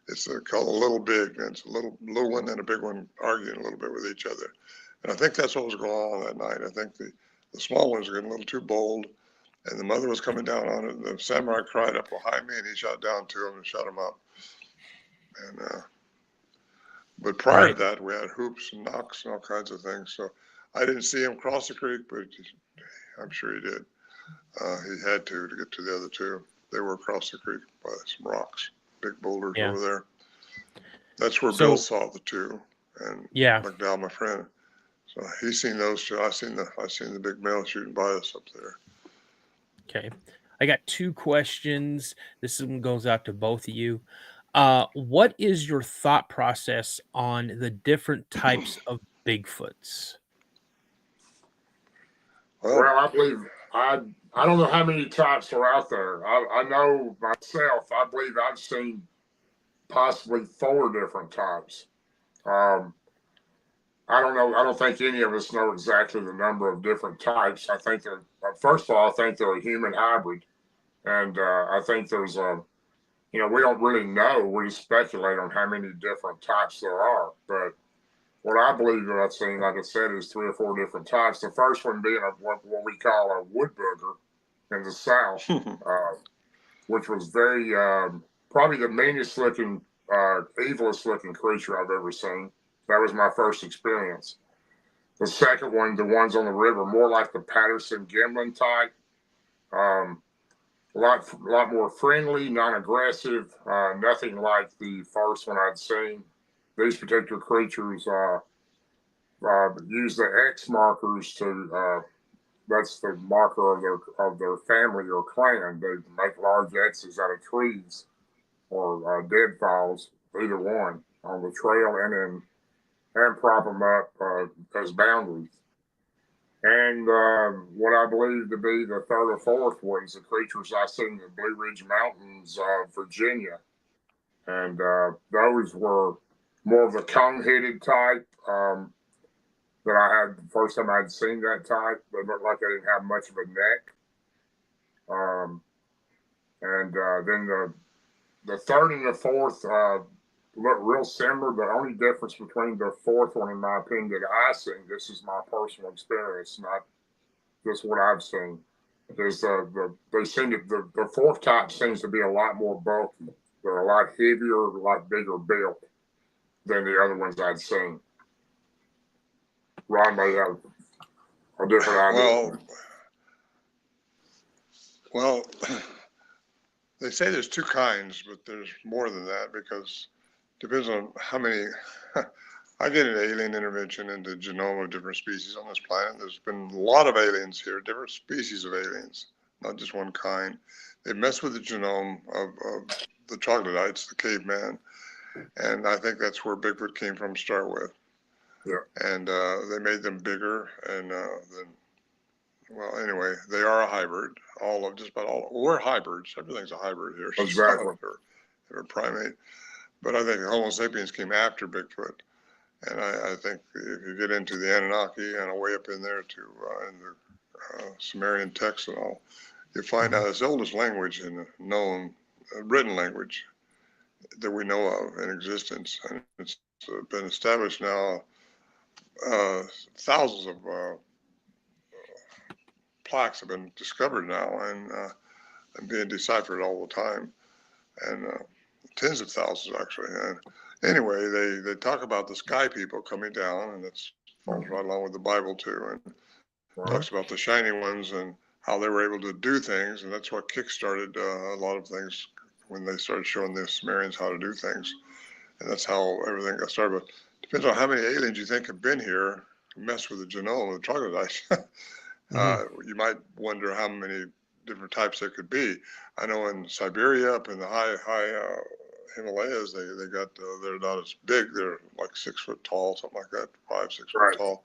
Speaker 4: It's called a Little Big, and it's a little one and a big one arguing a little bit with each other. And I think that's what was going on that night. I think the small ones were getting a little too bold, and the mother was coming down on it. And the samurai cried up behind me, and he shot down to him and shot him up. And but prior to that, we had hoops and knocks and all kinds of things. So I didn't see him cross the creek, but I'm sure he did. He had to get to the other two. They were across the creek by some rocks, big boulders over there. That's where Bill saw the two, and McDowell, my friend. So he's seen those two. I seen the big male shooting by us up there.
Speaker 3: Okay, I got two questions. This one goes out to both of you. What is your thought process on the different types of Bigfoots?
Speaker 5: Well, I believe I don't know how many types are out there. I know myself. I believe I've seen possibly 4 different types. I don't know. I don't think any of us know exactly the number of different types. I think they're first of all, I think they're a human hybrid, and I think there's we don't really know. We speculate on how many different types there are, but what I believe that I've seen, like I said, is 3 or 4 different types. The first one being what we call a wood booger in the South, which was very probably the meanest looking, evilest looking creature I've ever seen. That was my first experience. The second one, the ones on the river, more like the Patterson Gimlin type. A lot more friendly, non-aggressive, nothing like the first one I'd seen. These particular creatures use the X markers to, that's the marker of their family or clan. They make large X's out of trees or deadfalls, either one, on the trail and prop them up as boundaries. And what I believe to be the 3rd or 4th ones, the creatures I seen in the Blue Ridge Mountains, Virginia. And those were more of the cone-headed type that I had the first time I'd seen that type. They looked like they didn't have much of a neck. Then the 3rd and the 4th look real similar. The only difference between the 4th one, in my opinion, that I seen, this is my personal experience, not just what I've seen, is the 4th type seems to be a lot more bulky. They're a lot heavier, a lot bigger built than the other ones I'd seen. Ron may have a different idea.
Speaker 4: Well, they say there's 2 kinds, but there's more than that because it depends on how many. I get an alien intervention into the genome of different species on this planet. There's been a lot of aliens here, different species of aliens, not just one kind. They mess with the genome of the troglodytes, the caveman, and I think that's where Bigfoot came from to start with.
Speaker 5: Yeah.
Speaker 4: And they made them bigger, and then, well, anyway, they are a hybrid. Just about all. We're hybrids. Everything's a hybrid here.
Speaker 5: Exactly.
Speaker 4: They're a primate. But I think Homo sapiens came after Bigfoot. And I think if you get into the Anunnaki and way up in there to in the Sumerian texts and all, you find out it's the oldest language in the known written language that we know of in existence. And it's been established now. Thousands of plaques have been discovered now and being deciphered all the time. And tens of thousands, actually. And anyway, they talk about the sky people coming down, and that's falls right along with the Bible too, and talks about the shiny ones and how they were able to do things, and that's what kickstarted a lot of things when they started showing the Sumerians how to do things, and that's how everything got started. But it depends on how many aliens you think have been here, mess with the genome of the troglodytes. You might wonder how many different types there could be. I know in Siberia, up in the high Himalayas, they got they're not as big. They're like 6 foot tall, something like that, 5-6 foot tall,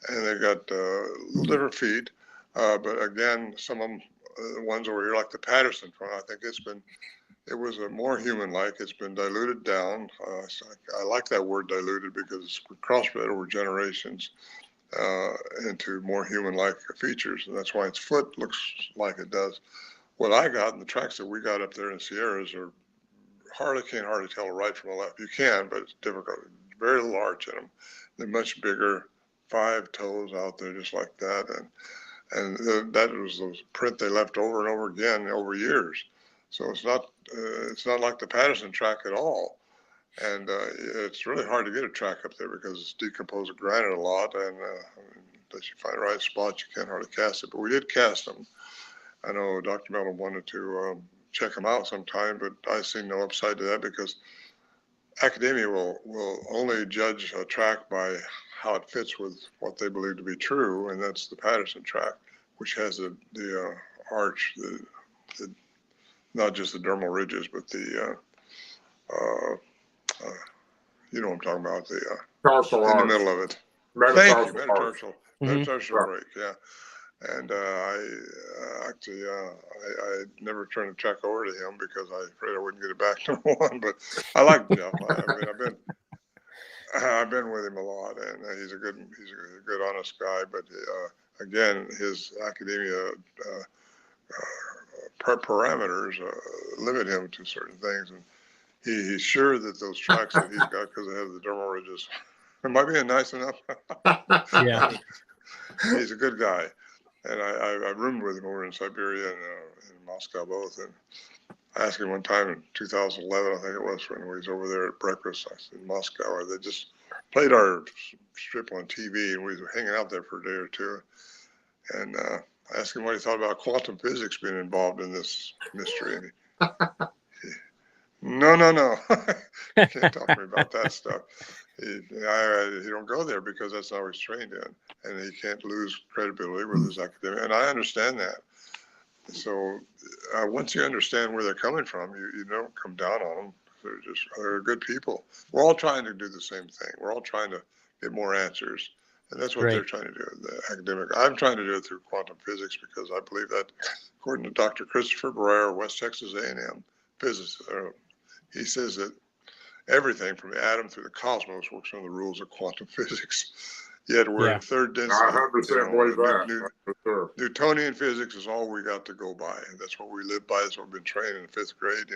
Speaker 4: and they got little different feet. But again, some of them, the ones over here, like the Patterson one, I think it was a more human-like. It's been diluted down. I like that word diluted because it's crossbred over generations into more human-like features, and that's why its foot looks like it does. What I got in the tracks that we got up there in the Sierras are can't hardly tell a right from a left. You can, but it's difficult. Very large in them. They're much bigger. 5 toes out there just like that, and that was the print they left over and over again over years. So it's not like the Patterson track at all. And it's really hard to get a track up there because it's decomposed granite a lot, and unless you find the right spot, you can't hardly cast it. But we did cast them. I know Dr. Melton wanted to check them out sometime, but I see no upside to that because academia will only judge a track by how it fits with what they believe to be true, and that's the Patterson track, which has the arch, not just the dermal ridges, but the you know what I'm talking about, the in the middle of it. Thank you, metatarsal break, yeah. And I never turned the track over to him because I afraid I wouldn't get it back, number one. But I like Jeff. I mean, I've been with him a lot, and he's a good, honest guy. But again, his academia parameters limit him to certain things, and he's sure that those tracks that he's got, because they have the dermal ridges, it might be nice enough.
Speaker 3: Yeah,
Speaker 4: he's a good guy, and I roomed with him over in Siberia and in Moscow both, and I asked him one time in 2011, I think it was, when he was over there at breakfast in Moscow, where they just played our strip on TV, and we were hanging out there for a day or two. And I asked him what he thought about quantum physics being involved in this mystery. And no. You can't talk to me about that stuff. He don't go there because that's not what he's trained in, and he can't lose credibility with his academia. And I understand that. So once you understand where they're coming from, you don't come down on them. They're good people. We're all trying to do the same thing. We're all trying to get more answers, and that's what they're trying to do. The academic. I'm trying to do it through quantum physics because I believe that, according to Dr. Christopher Breyer, West Texas A&M physicist, he says that everything from the atom through the cosmos works on the rules of quantum physics. Yet we're in third density.
Speaker 5: I 100% believe that. Sure.
Speaker 4: Newtonian physics is all we got to go by, and that's what we live by. That's what we've been trained in the 5th grade.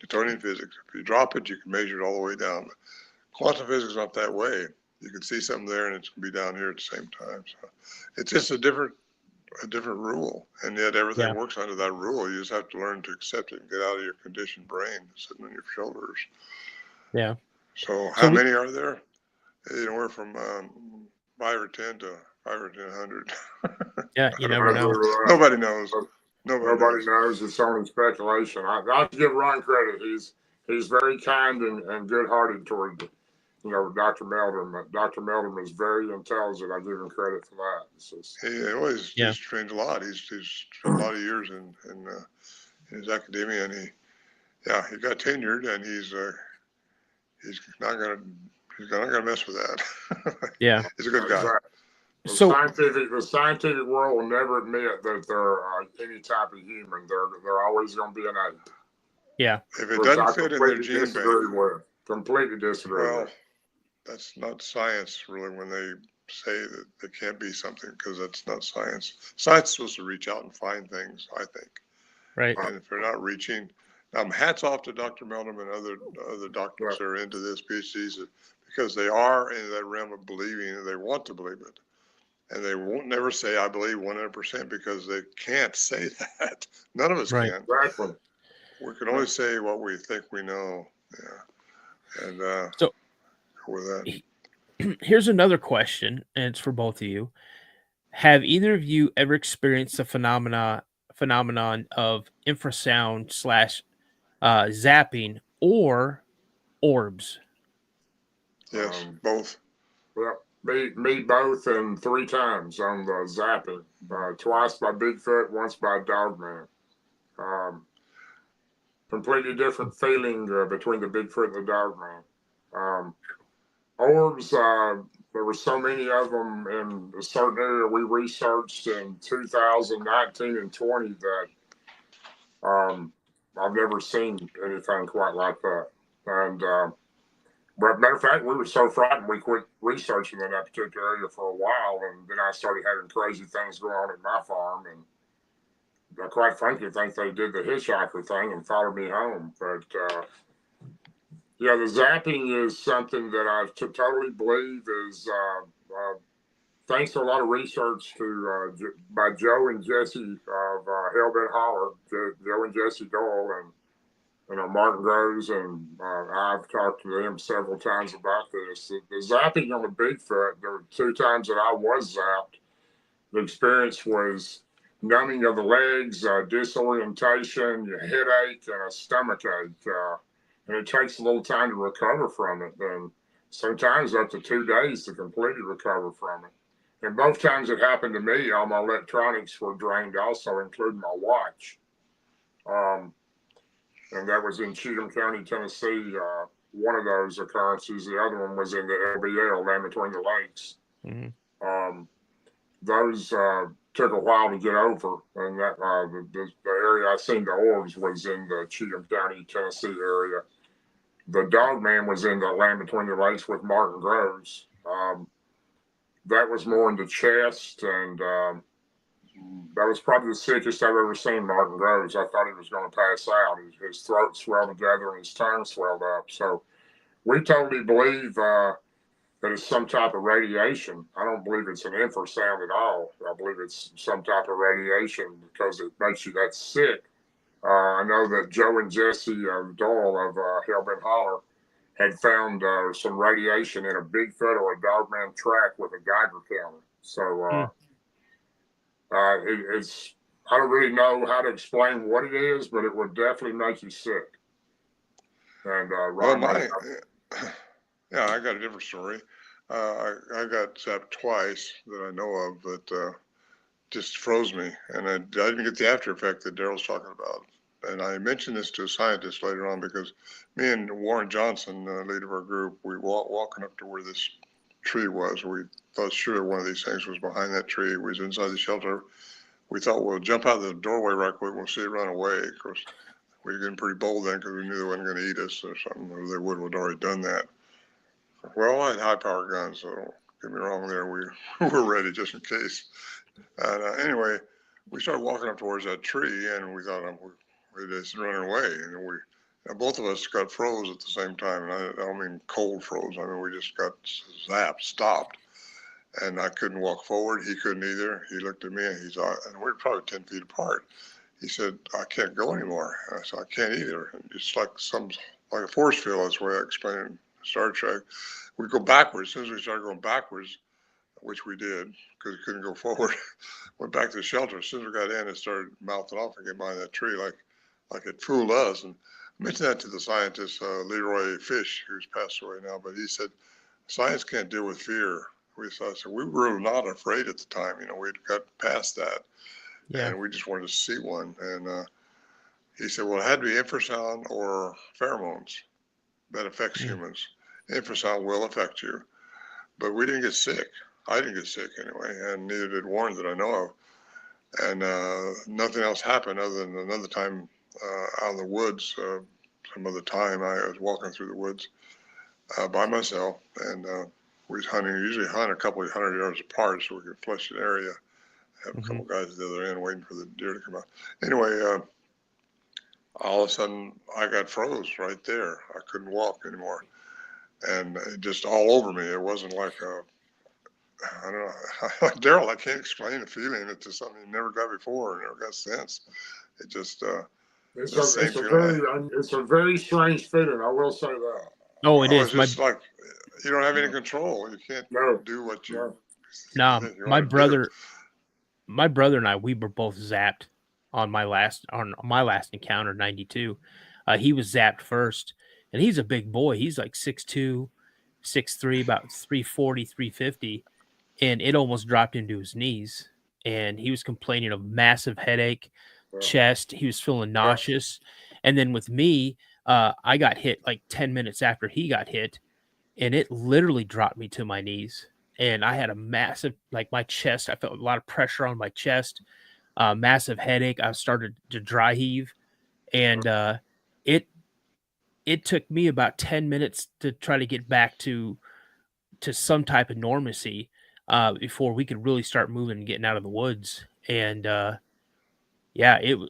Speaker 4: Newtonian physics. If you drop it, you can measure it all the way down. But quantum physics is not that way. You can see something there, and it's going to be down here at the same time. So it's just a different rule, and yet everything works under that rule. You just have to learn to accept it and get out of your conditioned brain sitting on your shoulders.
Speaker 3: Yeah.
Speaker 4: So how many are there? Anywhere from 5 or 10 to 5 or 100.
Speaker 3: Yeah, you never know.
Speaker 4: Nobody knows.
Speaker 5: Nobody knows. It's only speculation. I have to give Ron credit. He's very kind and good-hearted toward Dr. Meldrum. Dr. Meldrum is very intelligent. I give him credit for that.
Speaker 4: He's trained a lot. He's a lot of years in his academia, and he got tenured, and he's not gonna mess with that.
Speaker 3: Yeah,
Speaker 4: he's a good guy.
Speaker 5: The scientific world will never admit that they're any type of human. They're always going to be an ape.
Speaker 3: Yeah.
Speaker 4: If it doesn't fit in their gene bank,
Speaker 5: completely disagree.
Speaker 4: Well, that's not science, really, when they say that they can't be something, because that's not science. Science is supposed to reach out and find things, I think.
Speaker 3: Right.
Speaker 4: And if they're not reaching, hats off to Dr. Meldrum and other doctors that are into this, PhDs, because they are in that realm of believing, and they want to believe it. And they won't never say, I believe 100%, because they can't say that. None of us can.
Speaker 5: Exactly.
Speaker 4: We can only say what we think we know. Yeah. And
Speaker 3: so
Speaker 4: with that.
Speaker 3: Here's another question, and it's for both of you. Have either of you ever experienced the phenomenon of infrasound / zapping or orbs?
Speaker 4: Yes, both.
Speaker 5: Well, Me both, and 3 times on the zapping. Twice by Bigfoot, once by Dogman. Completely different feeling between the Bigfoot and the Dogman. Orbs, there were so many of them in a certain area we researched in 2019 and 20 that I've never seen anything quite like that. And but matter of fact, we were so frightened we quit researching in that particular area for a while, and then I started having crazy things going on at my farm, and I quite frankly think they did the hitchhiker thing and followed me home. But yeah, the zapping is something that I totally believe is thanks to a lot of research by Joe and Jesse of Hellbent Holler, Joe and Jesse Doyle, and Martin Groves, and I've talked to them several times about this. The zapping on the Bigfoot, there were 2 times that I was zapped. The experience was numbing of the legs, disorientation, headache, and a stomach ache. And it takes a little time to recover from it, and sometimes up to 2 days to completely recover from it. And both times it happened to me, all my electronics were drained also, including my watch. And that was in Cheatham County, Tennessee, one of those occurrences. The other one was in the LBL, Land Between the Lakes. Mm-hmm. Those took a while to get over, and that the area I seen the orbs was in the Cheatham County, Tennessee area. The Dogman was in the Land Between the Lakes with Martin Groves. That was more in the chest, and that was probably the sickest I've ever seen Martin Groves. I thought he was going to pass out. His throat swelled together and his tongue swelled up. So we totally believe that it's some type of radiation. I don't believe it's an infrasound at all. I believe it's some type of radiation because it makes you that sick. I know that Joe and Jesse Doyle of Hellbent Holler had found some radiation in a Bigfoot or a Dogman track with a Geiger counter. So it's I don't really know how to explain what it is, but it would definitely make you sick. And Ron,
Speaker 4: yeah, I got a different story. I got zapped twice that I know of, but just froze me, and I didn't get the after effect that Darrell's talking about. And I mentioned this to a scientist later on because me and Warren Johnson, leader of our group, we were walking up to where this tree was. We thought sure one of these things was behind that tree. We was inside the shelter. We thought we'll jump out the doorway right quick. We'll see it run away. Of course, we were getting pretty bold then because we knew they wasn't going to eat us or something. Or they would have already done that. Well, I had high-powered guns, so don't get me wrong there. We were ready just in case. And anyway, we started walking up towards that tree, and we thought we just running away. And both of us got froze at the same time. And I don't mean cold froze. I mean, we just got zapped, stopped. And I couldn't walk forward. He couldn't either. He looked at me, and he thought, and we were probably 10 feet apart. He said, I can't go anymore. And I said, I can't either. And it's like a force field. That's the way I explained it in Star Trek. We go backwards. As soon as we started going backwards, which we did because we couldn't go forward, went back to the shelter. As soon as we got in, it started mouthing off again behind that tree like it fooled us. And I mentioned that to the scientist, Leroy Fish, who's passed away now, but he said, science can't deal with fear. We were not afraid at the time. We'd got past that. Yeah. And we just wanted to see one. And he said, well, it had to be infrasound or pheromones that affects humans. Infrasound will affect you. But we didn't get sick. I didn't get sick anyway, and neither did Warren that I know of. And nothing else happened other than another time out in the woods. Some other time I was walking through the woods by myself, and we was hunting. Usually hunt a couple of 100 yards apart so we could flush an area. Have a couple guys at the other end waiting for the deer to come out. Anyway, all of a sudden I got froze right there. I couldn't walk anymore, and it just all over me. It wasn't like I don't know, like Darrell, I can't explain the feeling. It's just something you never got before or never got since. It just
Speaker 5: it's a very strange feeling. I will say that.
Speaker 3: Oh, it is.
Speaker 4: Just like you don't have any control. You can't do what you.
Speaker 3: No, my brother and I, we were both zapped on my last encounter, 92. He was zapped first, and he's a big boy. He's like 6'2", 6'3", about 340, 350, and it almost dropped into his knees. And he was complaining of massive headache, chest. He was feeling nauseous. And then with me, I got hit like 10 minutes after he got hit, and it literally dropped me to my knees. And I had a massive, like my chest, I felt a lot of pressure on my chest, massive headache. I started to dry heave. And it took me about 10 minutes to try to get back to some type of normalcy before we could really start moving and getting out of the woods. And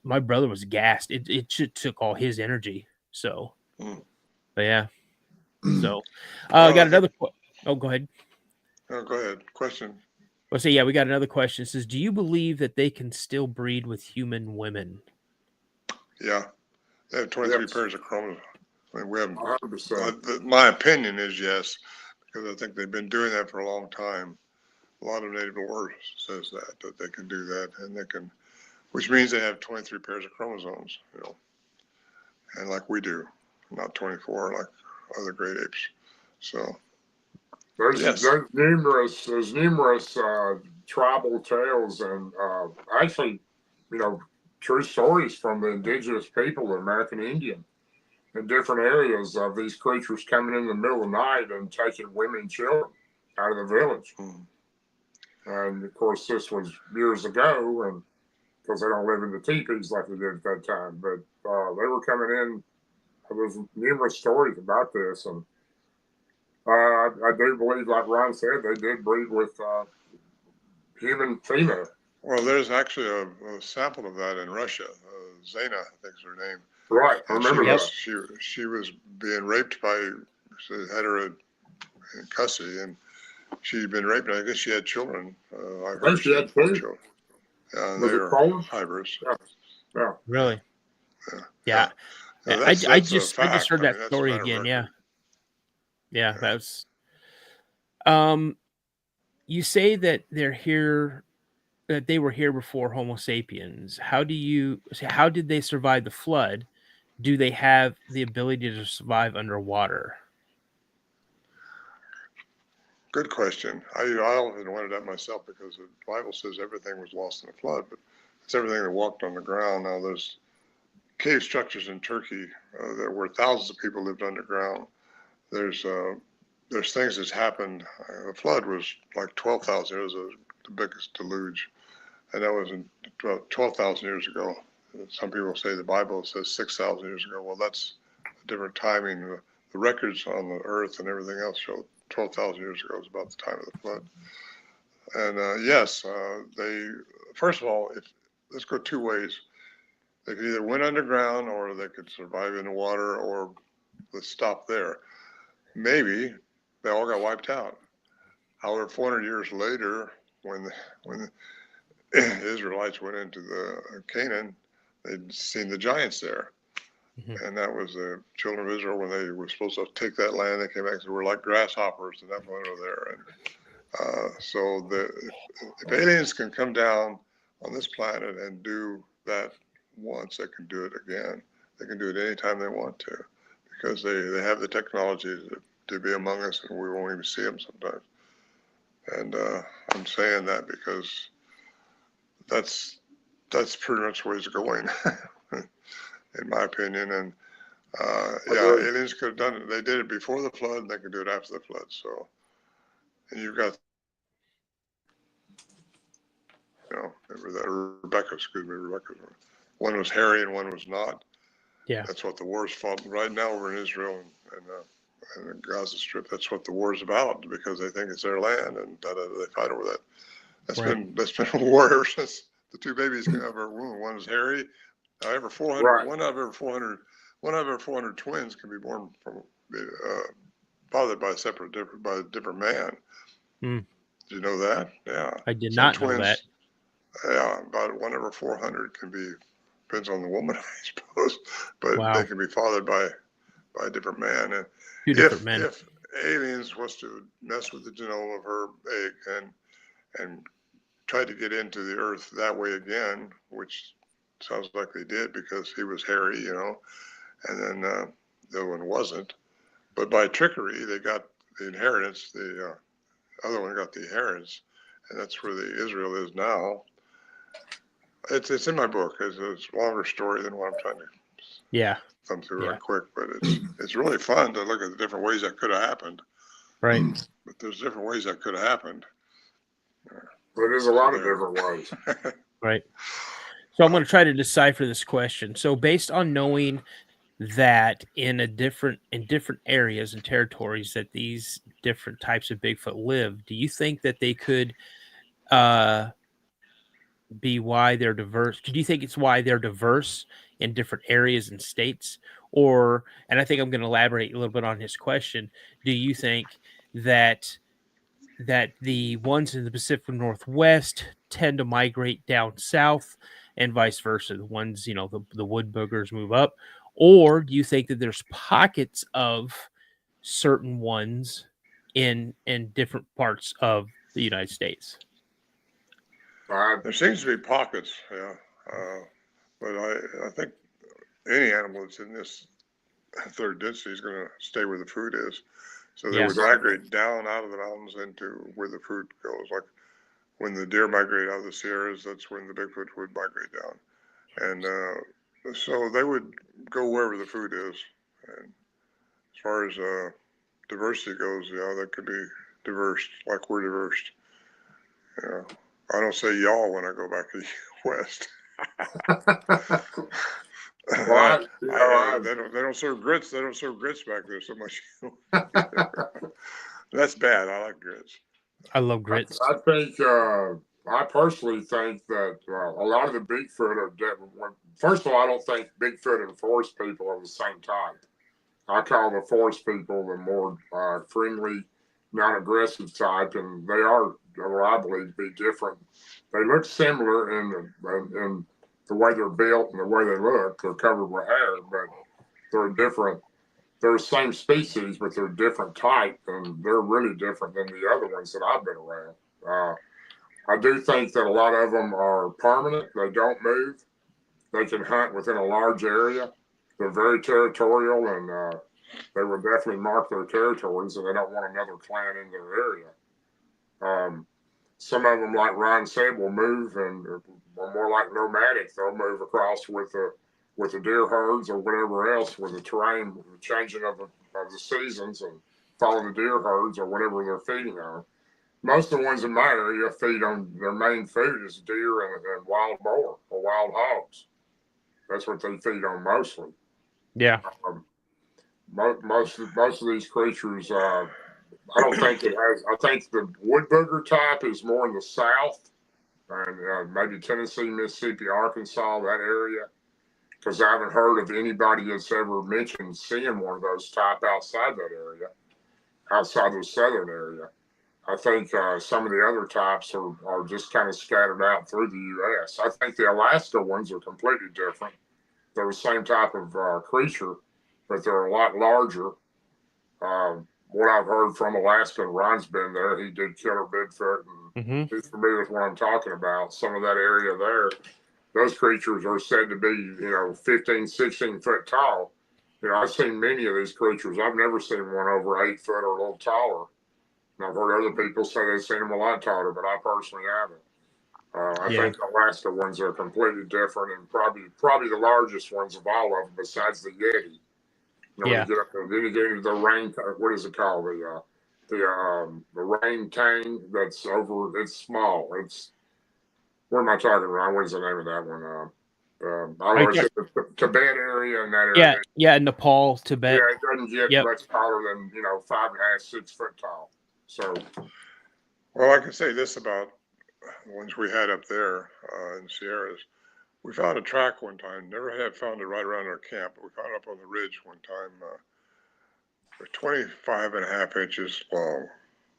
Speaker 3: my brother was gassed. It just took all his energy. So, but yeah. So, I got another. Oh, go ahead.
Speaker 4: No, go ahead. Question.
Speaker 3: Well, so yeah, we got another question. It says, do you believe that they can still breed with human women?
Speaker 4: Yeah, they have 23 pairs of chromosomes. I mean, we have.
Speaker 5: 100%.
Speaker 4: My opinion is yes, because I think they've been doing that for a long time. A lot of native lore says that they can do that, and they can, which means they have 23 pairs of chromosomes, and like we do, not 24 like other great apes. So
Speaker 5: There's numerous tribal tales and actually, true stories from the indigenous people, the American Indian, in different areas of these creatures coming in the middle of the night and taking women and children out of the village. And of course, this was years ago, and because they don't live in the teepees like they did at that time, but they were coming in. There's numerous stories about this, and I do believe, like Ron said, they did breed with human female.
Speaker 4: Well, there's actually a sample of that in Russia. Zena, I think is her name.
Speaker 5: Right, I remember that.
Speaker 4: She was being raped by, they had her in custody, and she'd been raped. I guess she had children.
Speaker 5: I think she had 4 children.
Speaker 4: Yeah,
Speaker 5: was it Polish?
Speaker 4: Hybrids.
Speaker 5: Yeah.
Speaker 3: Really?
Speaker 4: Yeah.
Speaker 3: I just heard that story again. Yeah. Yeah, that was. You say that they're here, that they were here before Homo sapiens. How did they survive the flood? Do they have the ability to survive underwater?
Speaker 4: Good question. I often wondered that myself, because the Bible says everything was lost in the flood, but it's everything that walked on the ground. Now there's cave structures in Turkey where thousands of people lived underground. There's things that's happened. The flood was like 12,000. It was the biggest deluge, and that was 12,000 years ago. Some people say the Bible says 6,000 years ago. Well, that's a different timing. The records on the earth and everything else show 12,000 years ago is about the time of the flood. And yes, first of all, let's go two ways. They could either went underground, or they could survive in the water, or let's stop there. Maybe they all got wiped out. However, 400 years later, when the Israelites went into the Canaan, they'd seen the giants there. And that was the children of Israel when they were supposed to take that land. They came back and said, we're like grasshoppers, and that went over there. And so if aliens can come down on this planet and do that once, they can do it again. They can do it anytime they want to, because they have the technology to be among us, and we won't even see them sometimes. And I'm saying that because that's pretty much where it's going, in my opinion. And aliens could have done it. They did it before the flood, and they can do it after the flood. So, and you've got, Rebecca. One was hairy and one was not.
Speaker 3: Yeah,
Speaker 4: that's what the war's fought. Right now we're in Israel and the Gaza Strip. That's what the war's about, because they think it's their land, and they fight over that. That's been a war ever since the two babies came out of her womb. One is hairy. However, 400. One out of every 400 twins can be born from fathered by a different man. Did you know that? Yeah.
Speaker 3: I did not know that.
Speaker 4: Yeah, about 1 over 400 can be, depends on the woman, I suppose, but they can be fathered by a different man. And
Speaker 3: two different men.
Speaker 4: If aliens was to mess with the genome of her egg and try to get into the earth that way again, which sounds like they did, because he was hairy, and then the other one wasn't. But by trickery, they got the inheritance. The other one got the inheritance, and that's where the Israel is now. It's in my book. It's a longer story than what I'm trying to thumb through right quick, but it's really fun to look at the different ways that could have happened.
Speaker 3: Right.
Speaker 4: But there's different ways that could have happened.
Speaker 5: There's a lot of different ways.
Speaker 3: Right. So I'm going to try to decipher this question. So based on knowing that in different areas and territories that these different types of Bigfoot live, do you think that they could be why they're diverse? Do you think it's why they're diverse in different areas and states? Or, and I think I'm going to elaborate a little bit on his question, do you think that the ones in the Pacific Northwest tend to migrate down south and vice versa? The ones, the wood boogers move up? Or do you think that there's pockets of certain ones in different parts of the United States?
Speaker 4: There seems to be pockets, yeah. But I think any animal that's in this third density is going to stay where the food is. So they would migrate down out of the mountains into where the food goes. Like when the deer migrate out of the Sierras, that's when the Bigfoot would migrate down. And so they would go wherever the food is. And as far as diversity goes, that could be diverse, like we're diverse. I don't say y'all when I go back to the West. They don't serve grits. They don't serve grits back there so much. That's bad. I like grits.
Speaker 3: I love grits.
Speaker 5: I think, I personally think that a lot of the Bigfoot are different. First of all, I don't think Bigfoot and forest people are the same type. I call the forest people the more friendly, non-aggressive type, and they are, I believe, be different. They look similar in the way they're built and the way they look. They're covered with hair, but they're different. They're the same species, but they're different type, and they're really different than the other ones that I've been around. I do think that a lot of them are permanent. They don't move. They can hunt within a large area. They're very territorial, and they will definitely mark their territories, and they don't want another clan in their area. Some of them, like Ron said, will move and are more like nomadic. They'll move across with the deer herds or whatever else, with the terrain, the changing of the seasons, and follow the deer herds or whatever they're feeding on. Most of the ones in my area feed on, their main food is deer and wild boar or wild hogs. That's what they feed on mostly.
Speaker 3: Yeah.
Speaker 5: Most of these creatures, I don't think it has. I think the wood booger type is more in the south, and maybe Tennessee, Mississippi, Arkansas, that area. Because I haven't heard of anybody that's ever mentioned seeing one of those type outside that area, outside the southern area. I think some of the other types are just kind of scattered out through the U.S. I think the Alaska ones are completely different. They're the same type of creature, but they're a lot larger. What I've heard from Alaska, and Ron's been there, he did Killer Bigfoot, and he's familiar with what I'm talking about. Some of that area there, those creatures are said to be, 15, 16 foot tall. I've seen many of these creatures. I've never seen one over 8 foot or a little taller. And I've heard other people say they've seen them a lot taller, but I personally haven't. I think the Alaska ones are completely different, and probably the largest ones of all of them, besides the Yeti. When you get up there, then you get into the rain. What is it called? The rain tang. That's over. It's small. It's, what am I talking about? What is the name of that one? I don't know. It's the Tibet area and that area.
Speaker 3: Yeah, Nepal, Tibet.
Speaker 5: Yeah, it doesn't get much taller than 5.5, 6 foot tall. So,
Speaker 4: well, I can say this about the ones we had up there in the Sierras. We found a track one time. Never had found it right around our camp, but we found it up on the ridge one time. 25.5 inches long.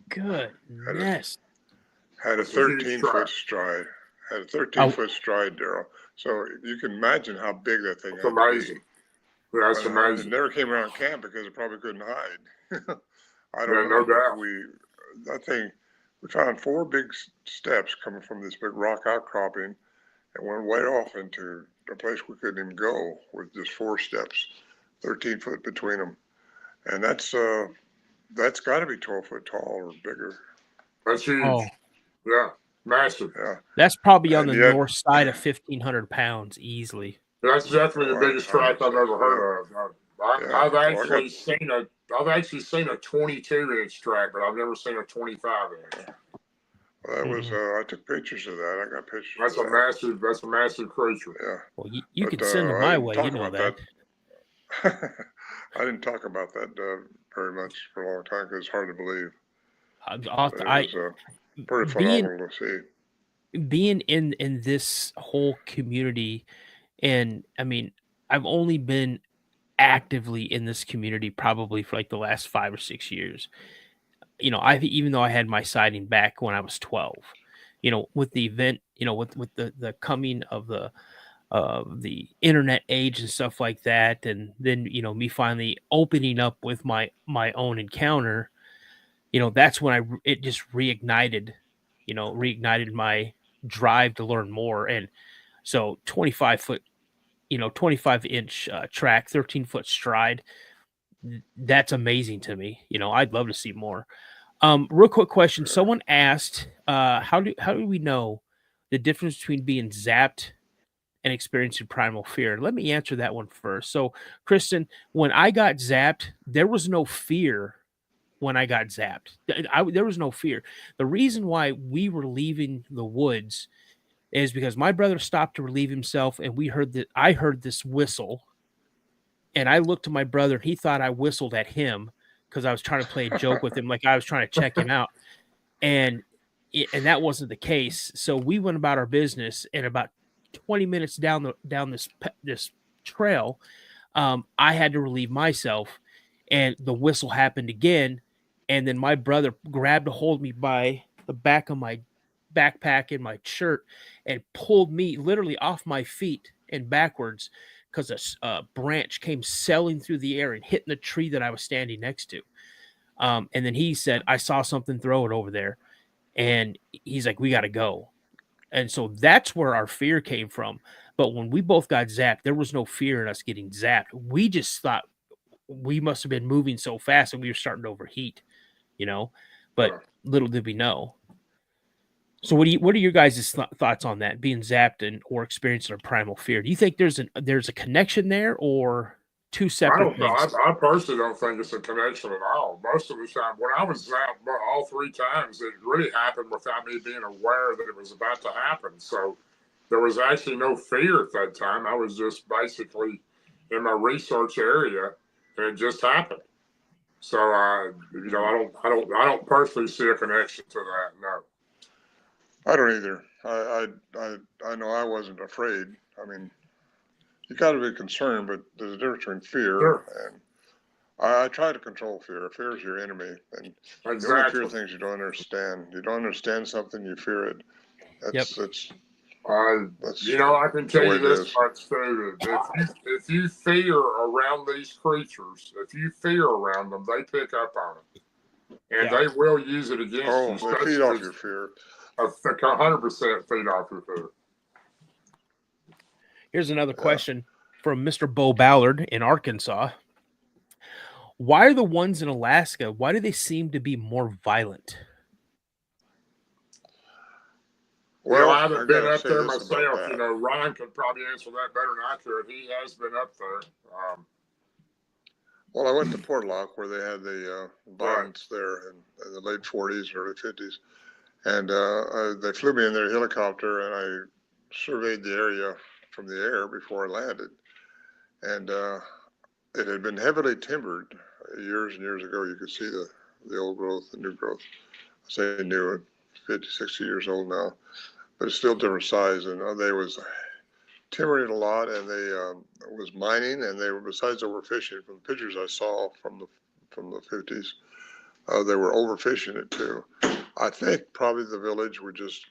Speaker 3: Goodness.
Speaker 4: Had a 13-foot stride. Had a 13-foot stride, Darrell. So you can imagine how big that thing is.
Speaker 5: That's amazing. That's amazing.
Speaker 4: It never came around camp because it probably couldn't hide. I don't know.
Speaker 5: No doubt.
Speaker 4: We found 4 big steps coming from this big rock outcropping, and went way off into a place we couldn't even go with just 4 steps, 13 foot between them. And that's That's got to be 12 foot tall or bigger.
Speaker 5: That's huge.
Speaker 3: Oh,
Speaker 5: Yeah, massive.
Speaker 4: Yeah.
Speaker 3: that's probably on
Speaker 4: And
Speaker 3: the
Speaker 4: yet-
Speaker 3: north side of 1,500 pounds easily.
Speaker 5: That's definitely the
Speaker 4: Oh,
Speaker 5: biggest
Speaker 4: I
Speaker 5: track
Speaker 4: would
Speaker 5: I've
Speaker 4: say
Speaker 5: ever
Speaker 4: so,
Speaker 5: heard of.
Speaker 4: Yeah.
Speaker 5: I've
Speaker 4: Well, I
Speaker 5: actually
Speaker 4: got-
Speaker 5: seen a 22-inch track, but I've never seen a 25-inch.
Speaker 4: Well, that was I took pictures of that. I got pictures.
Speaker 5: That's
Speaker 4: of
Speaker 5: a
Speaker 4: that.
Speaker 5: massive creature.
Speaker 4: Yeah.
Speaker 3: Well, you
Speaker 4: But,
Speaker 3: can send them
Speaker 4: I
Speaker 3: my
Speaker 4: didn't
Speaker 3: way.
Speaker 4: talk
Speaker 3: You know
Speaker 4: about
Speaker 3: that.
Speaker 4: I didn't talk about that very much for a long time because it's hard to believe. It was pretty phenomenal to see.
Speaker 3: Being in this whole community, and I mean, I've only been actively in this community probably for like the last 5 or 6 years. You know, even though I had my sighting back when I was 12, you know, with the event, you know, with the coming of the internet age and stuff like that, and then, you know, me finally opening up with my own encounter, you know, that's when it just reignited my drive to learn more. And so 25-inch track, 13-foot stride, that's amazing to me. You know, I'd love to see more. Real quick question. Someone asked, how do we know the difference between being zapped and experiencing primal fear? Let me answer that one first. So, Kristen, when I got zapped, there was no fear. When I got zapped, there was no fear. The reason why we were leaving the woods is because my brother stopped to relieve himself, and I heard this whistle, and I looked to my brother, and he thought I whistled at him because I was trying to play a joke with him, like I was trying to check him out, and that wasn't the case. So we went about our business, and about 20 minutes down this trail, I had to relieve myself, and the whistle happened again, and then my brother grabbed a hold of me by the back of my backpack and my shirt and pulled me literally off my feet and backwards because a branch came sailing through the air and hitting the tree that I was standing next to. And then he said, "I saw something, throw it over there." And he's like, "We got to go." And so that's where our fear came from. But when we both got zapped, there was no fear in us getting zapped. We just thought we must have been moving so fast and we were starting to overheat, you know, but little did we know. So what are your guys' thoughts on that, being zapped or experiencing a primal fear? Do you think there's a connection there, or two separate things?
Speaker 5: I personally don't think it's a connection at all. Most of the time, when I was zapped all 3 times, it really happened without me being aware that it was about to happen. So there was actually no fear at that time. I was just basically in my research area, and it just happened. So you know, I don't personally see a connection to that. No.
Speaker 4: I don't either. I know I wasn't afraid. I mean, you got to be concerned, but there's a difference between fear and I try to control fear. Fear is your enemy, and you only fear things you don't understand. You don't understand something, you fear it. That's
Speaker 5: you know, I can tell you this much too. If you fear around these creatures, if you fear around them, they pick up on it, and they will use it against you.
Speaker 4: They feed off your fear.
Speaker 5: 100% feed off your fear.
Speaker 3: Here's another question from Mr. Bo Ballard in Arkansas. Why are the ones in Alaska, why do they seem to be more violent?
Speaker 5: Well, you know, I haven't been up there myself. You know, Ron could probably answer that better than I could. He has been up there.
Speaker 4: Well, I went to Portlock where they had the violence there in the late 40s, early 50s. And they flew me in their helicopter, and I surveyed the area from the air before I landed. And it had been heavily timbered years and years ago. You could see the old growth, the new growth. I say new, 50, 60 years old now, but it's still different size. And they was timbering a lot, and they was mining, and they were, besides overfishing, from the pictures I saw from the 50s, they were overfishing it too. I think probably the village were just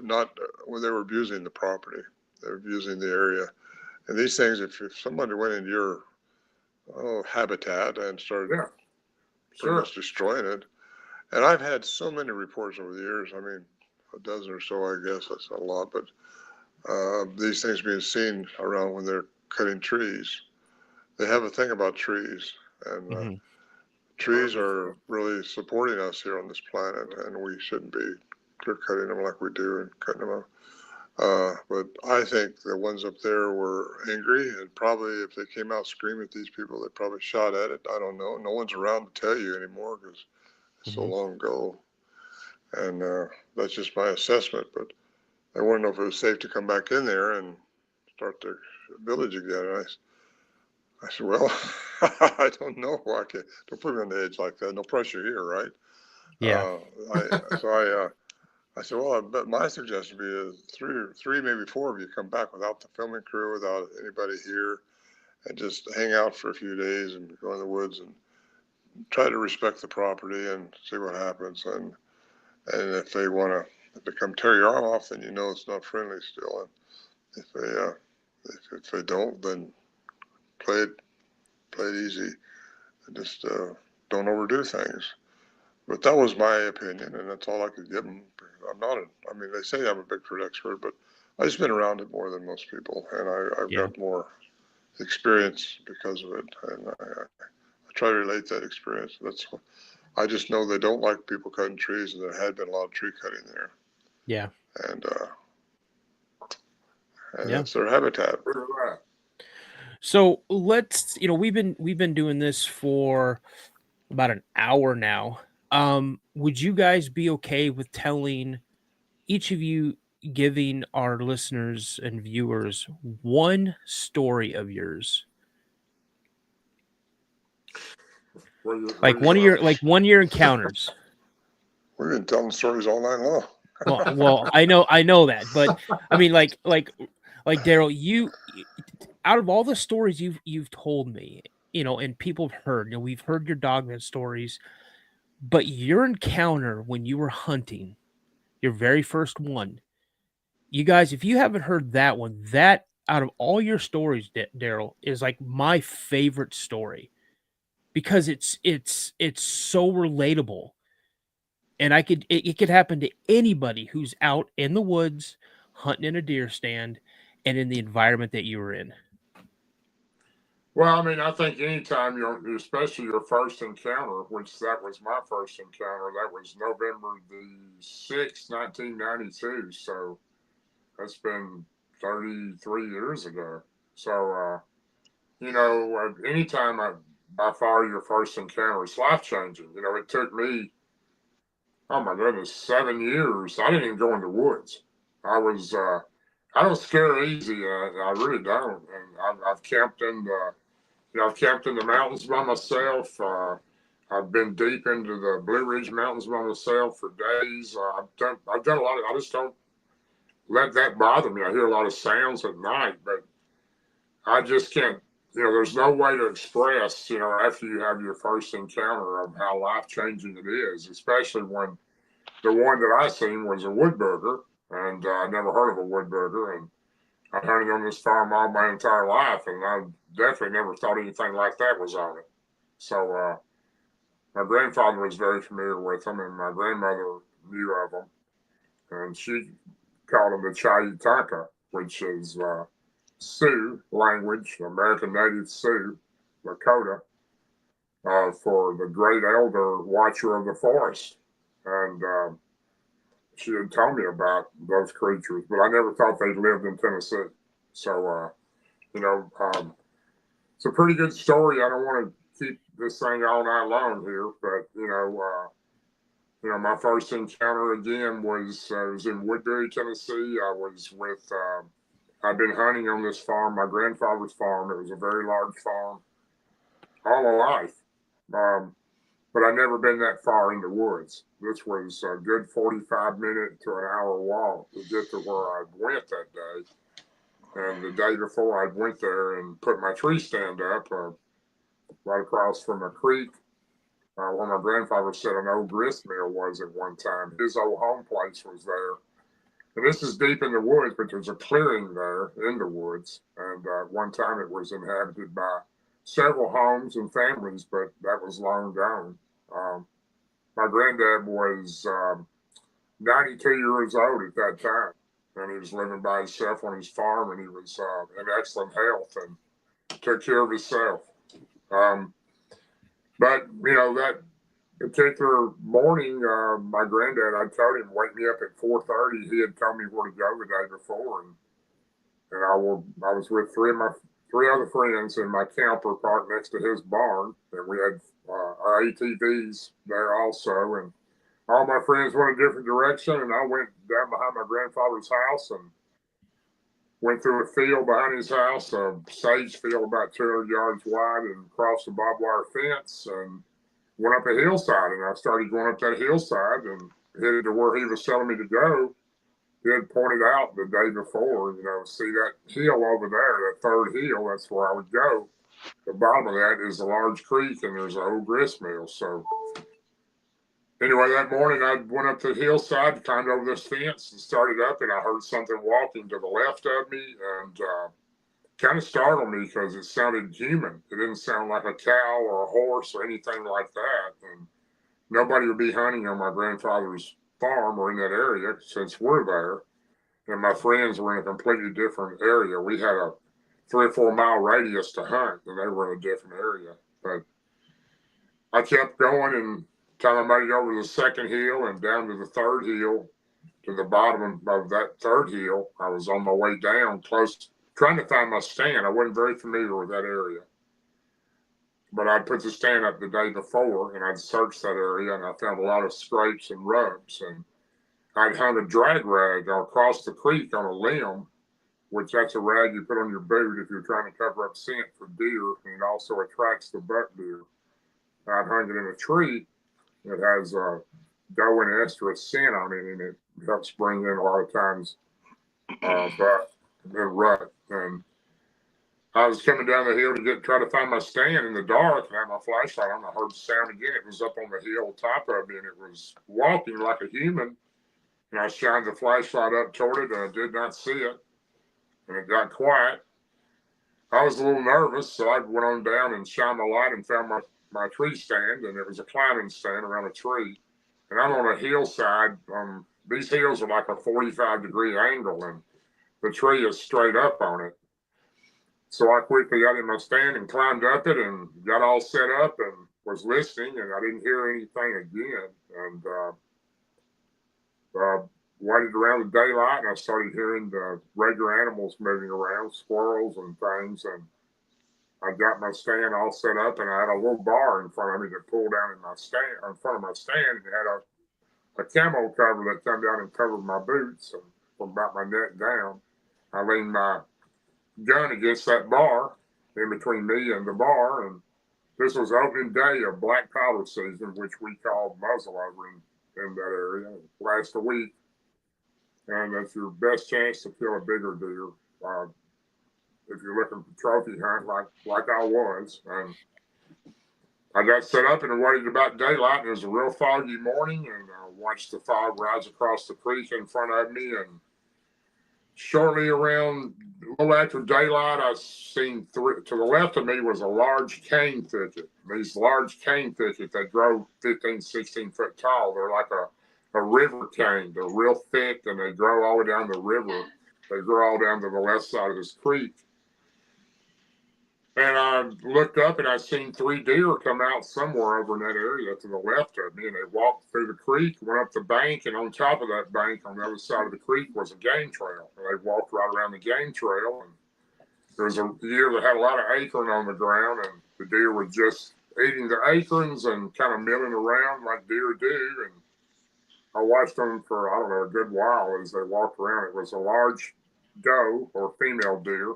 Speaker 4: not when they were abusing the property. They were abusing the area. And these things, if somebody went into your habitat and started pretty much destroying it. And I've had so many reports over the years. I mean, a dozen or so, I guess. That's not a lot. But these things being seen around when they're cutting trees. They have a thing about trees. And trees are really supporting us here on this planet, and we shouldn't be clear cutting them like we do and cutting them up. But I think the ones up there were angry, and probably if they came out screaming at these people, they probably shot at it. I don't know. No one's around to tell you anymore because it's so long ago. And that's just my assessment. But I want to know if it was safe to come back in there and start the village again. And I said, well, I don't know. Don't put me on the edge like that. No pressure here, right?
Speaker 3: Yeah.
Speaker 4: I said, well, but my suggestion would be three, maybe four of you come back without the filming crew, without anybody here, and just hang out for a few days and go in the woods and try to respect the property and see what happens. And if they come tear your arm off, then you know it's not friendly still. And if they don't, then play it easy and just don't overdo things. But that was my opinion, and that's all I could give them. They say I'm a Bigfoot expert, but I've just been around it more than most people, and I've got more experience because of it, and I try to relate that experience. I just know they don't like people cutting trees, and there had been a lot of tree cutting there.
Speaker 3: Yeah.
Speaker 4: And that's their habitat.
Speaker 3: So let's, we've been doing this for about an hour now. Would you guys be okay with telling each of you, giving our listeners and viewers one story of yours? Like one of your encounters.
Speaker 4: We've been telling stories all night long.
Speaker 3: Well, I know that, but I mean, like Darrell, you, out of all the stories you've told me, and people have heard, we've heard your Dogman stories, but your encounter when you were hunting, your very first one, you guys, if you haven't heard that one, that out of all your stories, Darrell, is like my favorite story because it's so relatable. And it could happen to anybody who's out in the woods, hunting in a deer stand, and in the environment that you were in.
Speaker 5: Well, I mean, I think anytime especially your first encounter, which that was my first encounter, that was November the 6th, 1992. So that's been 33 years ago. So, anytime by far your first encounter is life changing. It took me, oh my goodness, 7 years. I didn't even go in the woods. I don't scare easy. I really don't. And I've camped in the mountains by myself. I've been deep into the Blue Ridge Mountains by myself for days. I've done a lot of. I just don't let that bother me. I hear a lot of sounds at night, but I just can't. There's no way to express. After you have your first encounter of how life changing it is, especially when the one that I seen was a woodburger, and I never heard of a woodburger, and I hunted on this farm all my entire life, and I definitely never thought anything like that was on it. So my grandfather was very familiar with them, and my grandmother knew of them, and she called them the Chayutaka, which is Sioux language, American Native Sioux, Lakota, for the great elder watcher of the forest. And she had told me about those creatures, but I never thought they lived in Tennessee. So, it's a pretty good story. I don't want to keep this thing all night long here, but, my first encounter again was in Woodbury, Tennessee. I'd been hunting on this farm, my grandfather's farm. It was a very large farm all my life. But I'd never been that far in the woods. This was a good 45-minute to an hour walk to get to where I went that day. And the day before I went there and put my tree stand up right across from a creek where my grandfather said an old grist mill was at one time. His old home place was there. And this is deep in the woods, but there's a clearing there in the woods. And at one time it was inhabited by several homes and families, but that was long gone. My granddad was 92 years old at that time, and he was living by himself on his farm, and he was in excellent health and took care of himself. But, that particular morning, my granddad, I told him, wake me up at 4:30. He had told me where to go the day before. And I was with three other friends in my camper parked next to his barn. And we had our ATVs there also. And all my friends went a different direction. And I went down behind my grandfather's house and went through a field behind his house, a sage field about 200 yards wide, and crossed a barbed wire fence and went up a hillside. And I started going up that hillside and headed to where he was telling me to go. He had pointed out the day before, see that hill over there, that third hill, that's where I would go. The bottom of that is a large creek and there's an old grist mill. So anyway, that morning I went up the hillside, climbed over this fence and started up, and I heard something walking to the left of me and kind of startled me because it sounded human. It didn't sound like a cow or a horse or anything like that. And nobody would be hunting on my grandfather's farm or in that area since we're there. And my friends were in a completely different area. We had a 3 or 4 mile radius to hunt, and they were in a different area. But I kept going, and until I made it over the second hill and down to the third hill, to the bottom of that third hill. I was on my way down, close, trying to find my stand. I wasn't very familiar with that area. But I'd put the stand up the day before, and I'd searched that area, and I found a lot of scrapes and rubs. And I'd hung a drag rag across the creek on a limb, which that's a rag you put on your boot if you're trying to cover up scent for deer, and it also attracts the buck deer. I'd hung it in a tree. It has doe and estrus scent on it, and it helps bring in a lot of times buck and rut. And I was coming down the hill to try to find my stand in the dark, and I had my flashlight on. I heard the sound again. It was up on the hill top of me, and it was walking like a human. And I shined the flashlight up toward it, and I did not see it. And it got quiet. I was a little nervous, so I went on down and shined my light and found my tree stand, and it was a climbing stand around a tree. And I'm on a hillside. These hills are like a 45-degree angle, and the tree is straight up on it. So I quickly got in my stand and climbed up it and got all set up and was listening, and I didn't hear anything again. And waited around the daylight, and I started hearing the regular animals moving around, squirrels and things. And I got my stand all set up, and I had a little bar in front of me that pulled down in front of my stand, and it had a camo cover that come down and covered my boots and from about my neck down. I leaned my gun against that bar in between me and the bar, and this was opening day of black powder season, which we call muzzleloader in that area. It lasts a week, and that's your best chance to kill a bigger deer. If you're looking for trophy hunt, like I was. And I got set up and waited about daylight, and it was a real foggy morning, and I watched the fog rise across the creek in front of me. And shortly around a little after daylight, I seen to the left of me was a large cane thicket. These large cane thickets, they grow 15, 16 foot tall. They're like a river cane. They're real thick, and they grow all the way down the river. They grow all down to the left side of this creek. And I looked up, and I seen 3 deer come out somewhere over in that area to the left of me. And they walked through the creek, went up the bank, and on top of that bank, on the other side of the creek, was a game trail. And they walked right around the game trail. And there was a deer that had a lot of acorn on the ground, and the deer was just eating the acorns and kind of milling around like deer do. And I watched them for, I don't know, a good while as they walked around. It was a large doe or female deer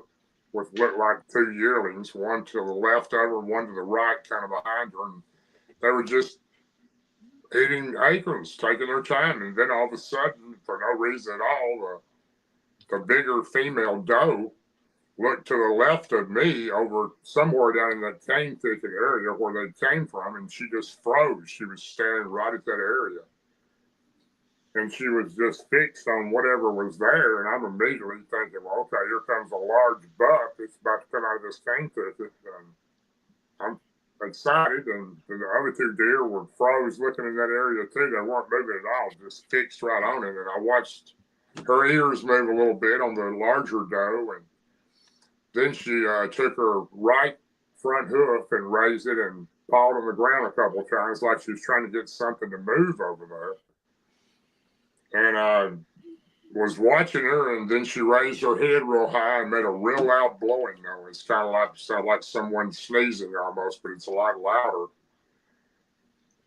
Speaker 5: with looked like 2 yearlings, one to the left of her, one to the right, kind of behind her. And they were just eating acorns, taking their time. And then all of a sudden, for no reason at all, the bigger female doe looked to the left of me over somewhere down in that cane thicket area where they came from, and she just froze. She was standing right at that area. And she was just fixed on whatever was there. And I'm immediately thinking, well, okay, here comes a large buck. It's about to come out of this cane thicket. And I'm excited. And the other 2 deer were froze looking in that area too. They weren't moving at all, just fixed right on it. And I watched her ears move a little bit on the larger doe. And then she took her right front hoof and raised it and pawed on the ground a couple of times like she was trying to get something to move over there. And I was watching her, and then she raised her head real high and made a real loud blowing noise. Kind of sound like someone sneezing almost, but it's a lot louder.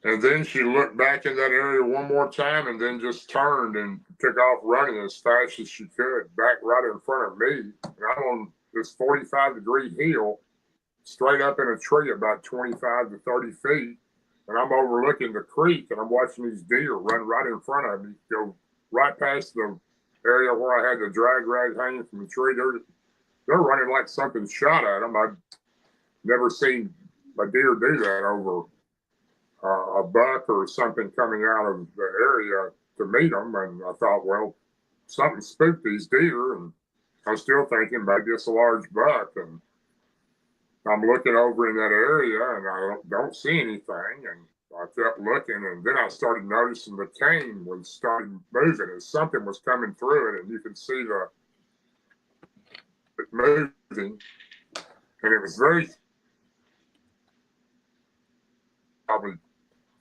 Speaker 5: And then she looked back in that area one more time and then just turned and took off running as fast as she could, back right in front of me. And I'm on this 45-degree hill, straight up in a tree about 25 to 30 feet. And I'm overlooking the creek, and I'm watching these deer run right in front of me, go right past the area where I had the drag rag hanging from the tree. They're running like something shot at them. I've never seen a deer do that over a buck or something coming out of the area to meet them. And I thought, well, something spooked these deer. And I'm still thinking maybe it's a large buck. And I'm looking over in that area and I don't see anything. And I kept looking, and then I started noticing the cane was starting moving as something was coming through it. And you could see it moving. And it was probably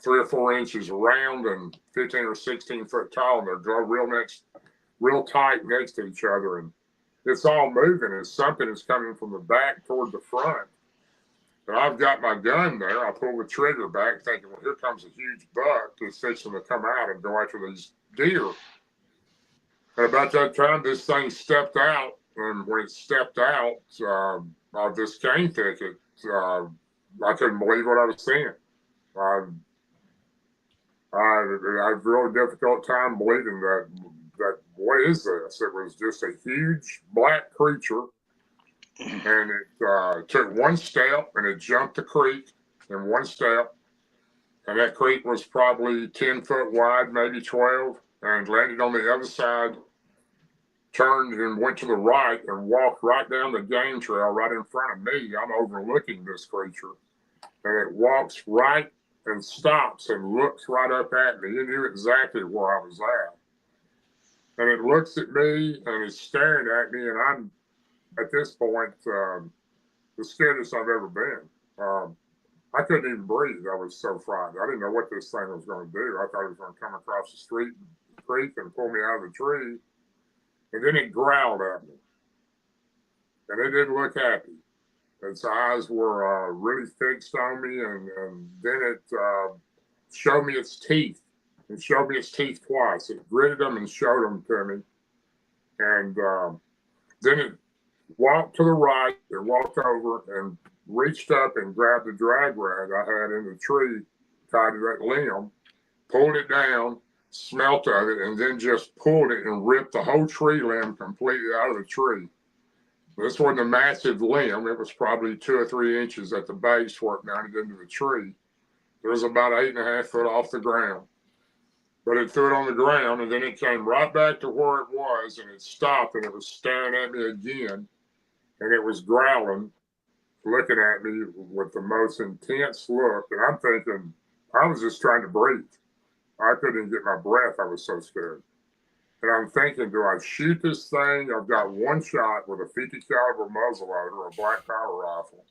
Speaker 5: 3 or 4 inches round and 15 or 16 foot tall, and they're real tight next to each other, and it's all moving as something is coming from the back toward the front. And I've got my gun there. I pull the trigger back, thinking, well, here comes a huge buck that's fixing to come out and go after these deer. And about that time, this thing stepped out, and when it stepped out of this cane thicket, I couldn't believe what I was seeing. I had a really difficult time believing that what is this? It was just a huge black creature, and it took one step and it jumped the creek in one step, and that creek was probably 10 foot wide, maybe 12, and landed on the other side, turned and went to the right and walked right down the game trail right in front of me. I'm overlooking this creature, and it walks right and stops and looks right up at me. It knew exactly where I was at. And it looks at me and is staring at me, and I'm, at this point, the scaredest I've ever been. I couldn't even breathe. I was so frightened. I didn't know what this thing was going to do. I thought it was going to come across the street, creek, and pull me out of the tree. And then it growled at me. And it didn't look happy. Its eyes were really fixed on me, and then it showed me its teeth. It showed me its teeth twice. It gritted them and showed them to me. And then it walked to the right and walked over and reached up and grabbed the drag rag I had in the tree, tied to that limb, pulled it down, smelt of it, and then just pulled it and ripped the whole tree limb completely out of the tree. This wasn't a massive limb. It was probably 2 or 3 inches at the base where it mounted into the tree. It was about 8.5 foot off the ground. But it threw it on the ground, and then it came right back to where it was, and it stopped, and it was staring at me again, and it was growling, looking at me with the most intense look. And I'm thinking, I was just trying to breathe. I couldn't even get my breath. I was so scared. And I'm thinking, do I shoot this thing? I've got one shot with a 50 caliber muzzleloader or a black powder rifle.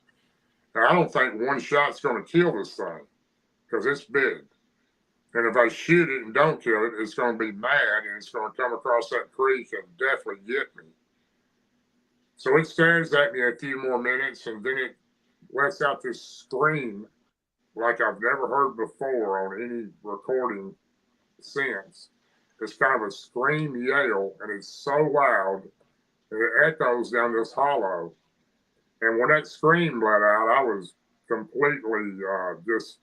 Speaker 5: And I don't think one shot's going to kill this thing because it's big. And if I shoot it and don't kill it, it's going to be mad and it's going to come across that creek and definitely get me. So it stares at me a few more minutes, and then it lets out this scream like I've never heard before on any recording since. It's kind of a scream yell, and it's so loud that it echoes down this hollow. And when that scream let out, I was completely just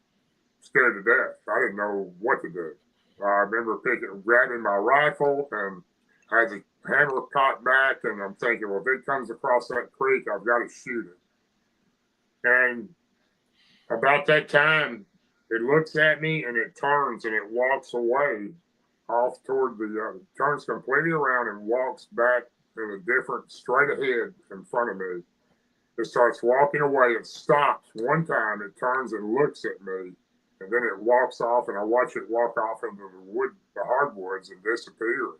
Speaker 5: scared to death. I didn't know what to do. I remember grabbing my rifle, and I had the hammer cocked back, and I'm thinking, well, if it comes across that creek, I've got to shoot it. And about that time, it looks at me, and it turns, and it walks away off toward turns completely around and walks back in a different, straight ahead in front of me. It starts walking away. It stops one time. It turns and looks at me, and then it walks off, and I watch it walk off into the hardwoods and disappear.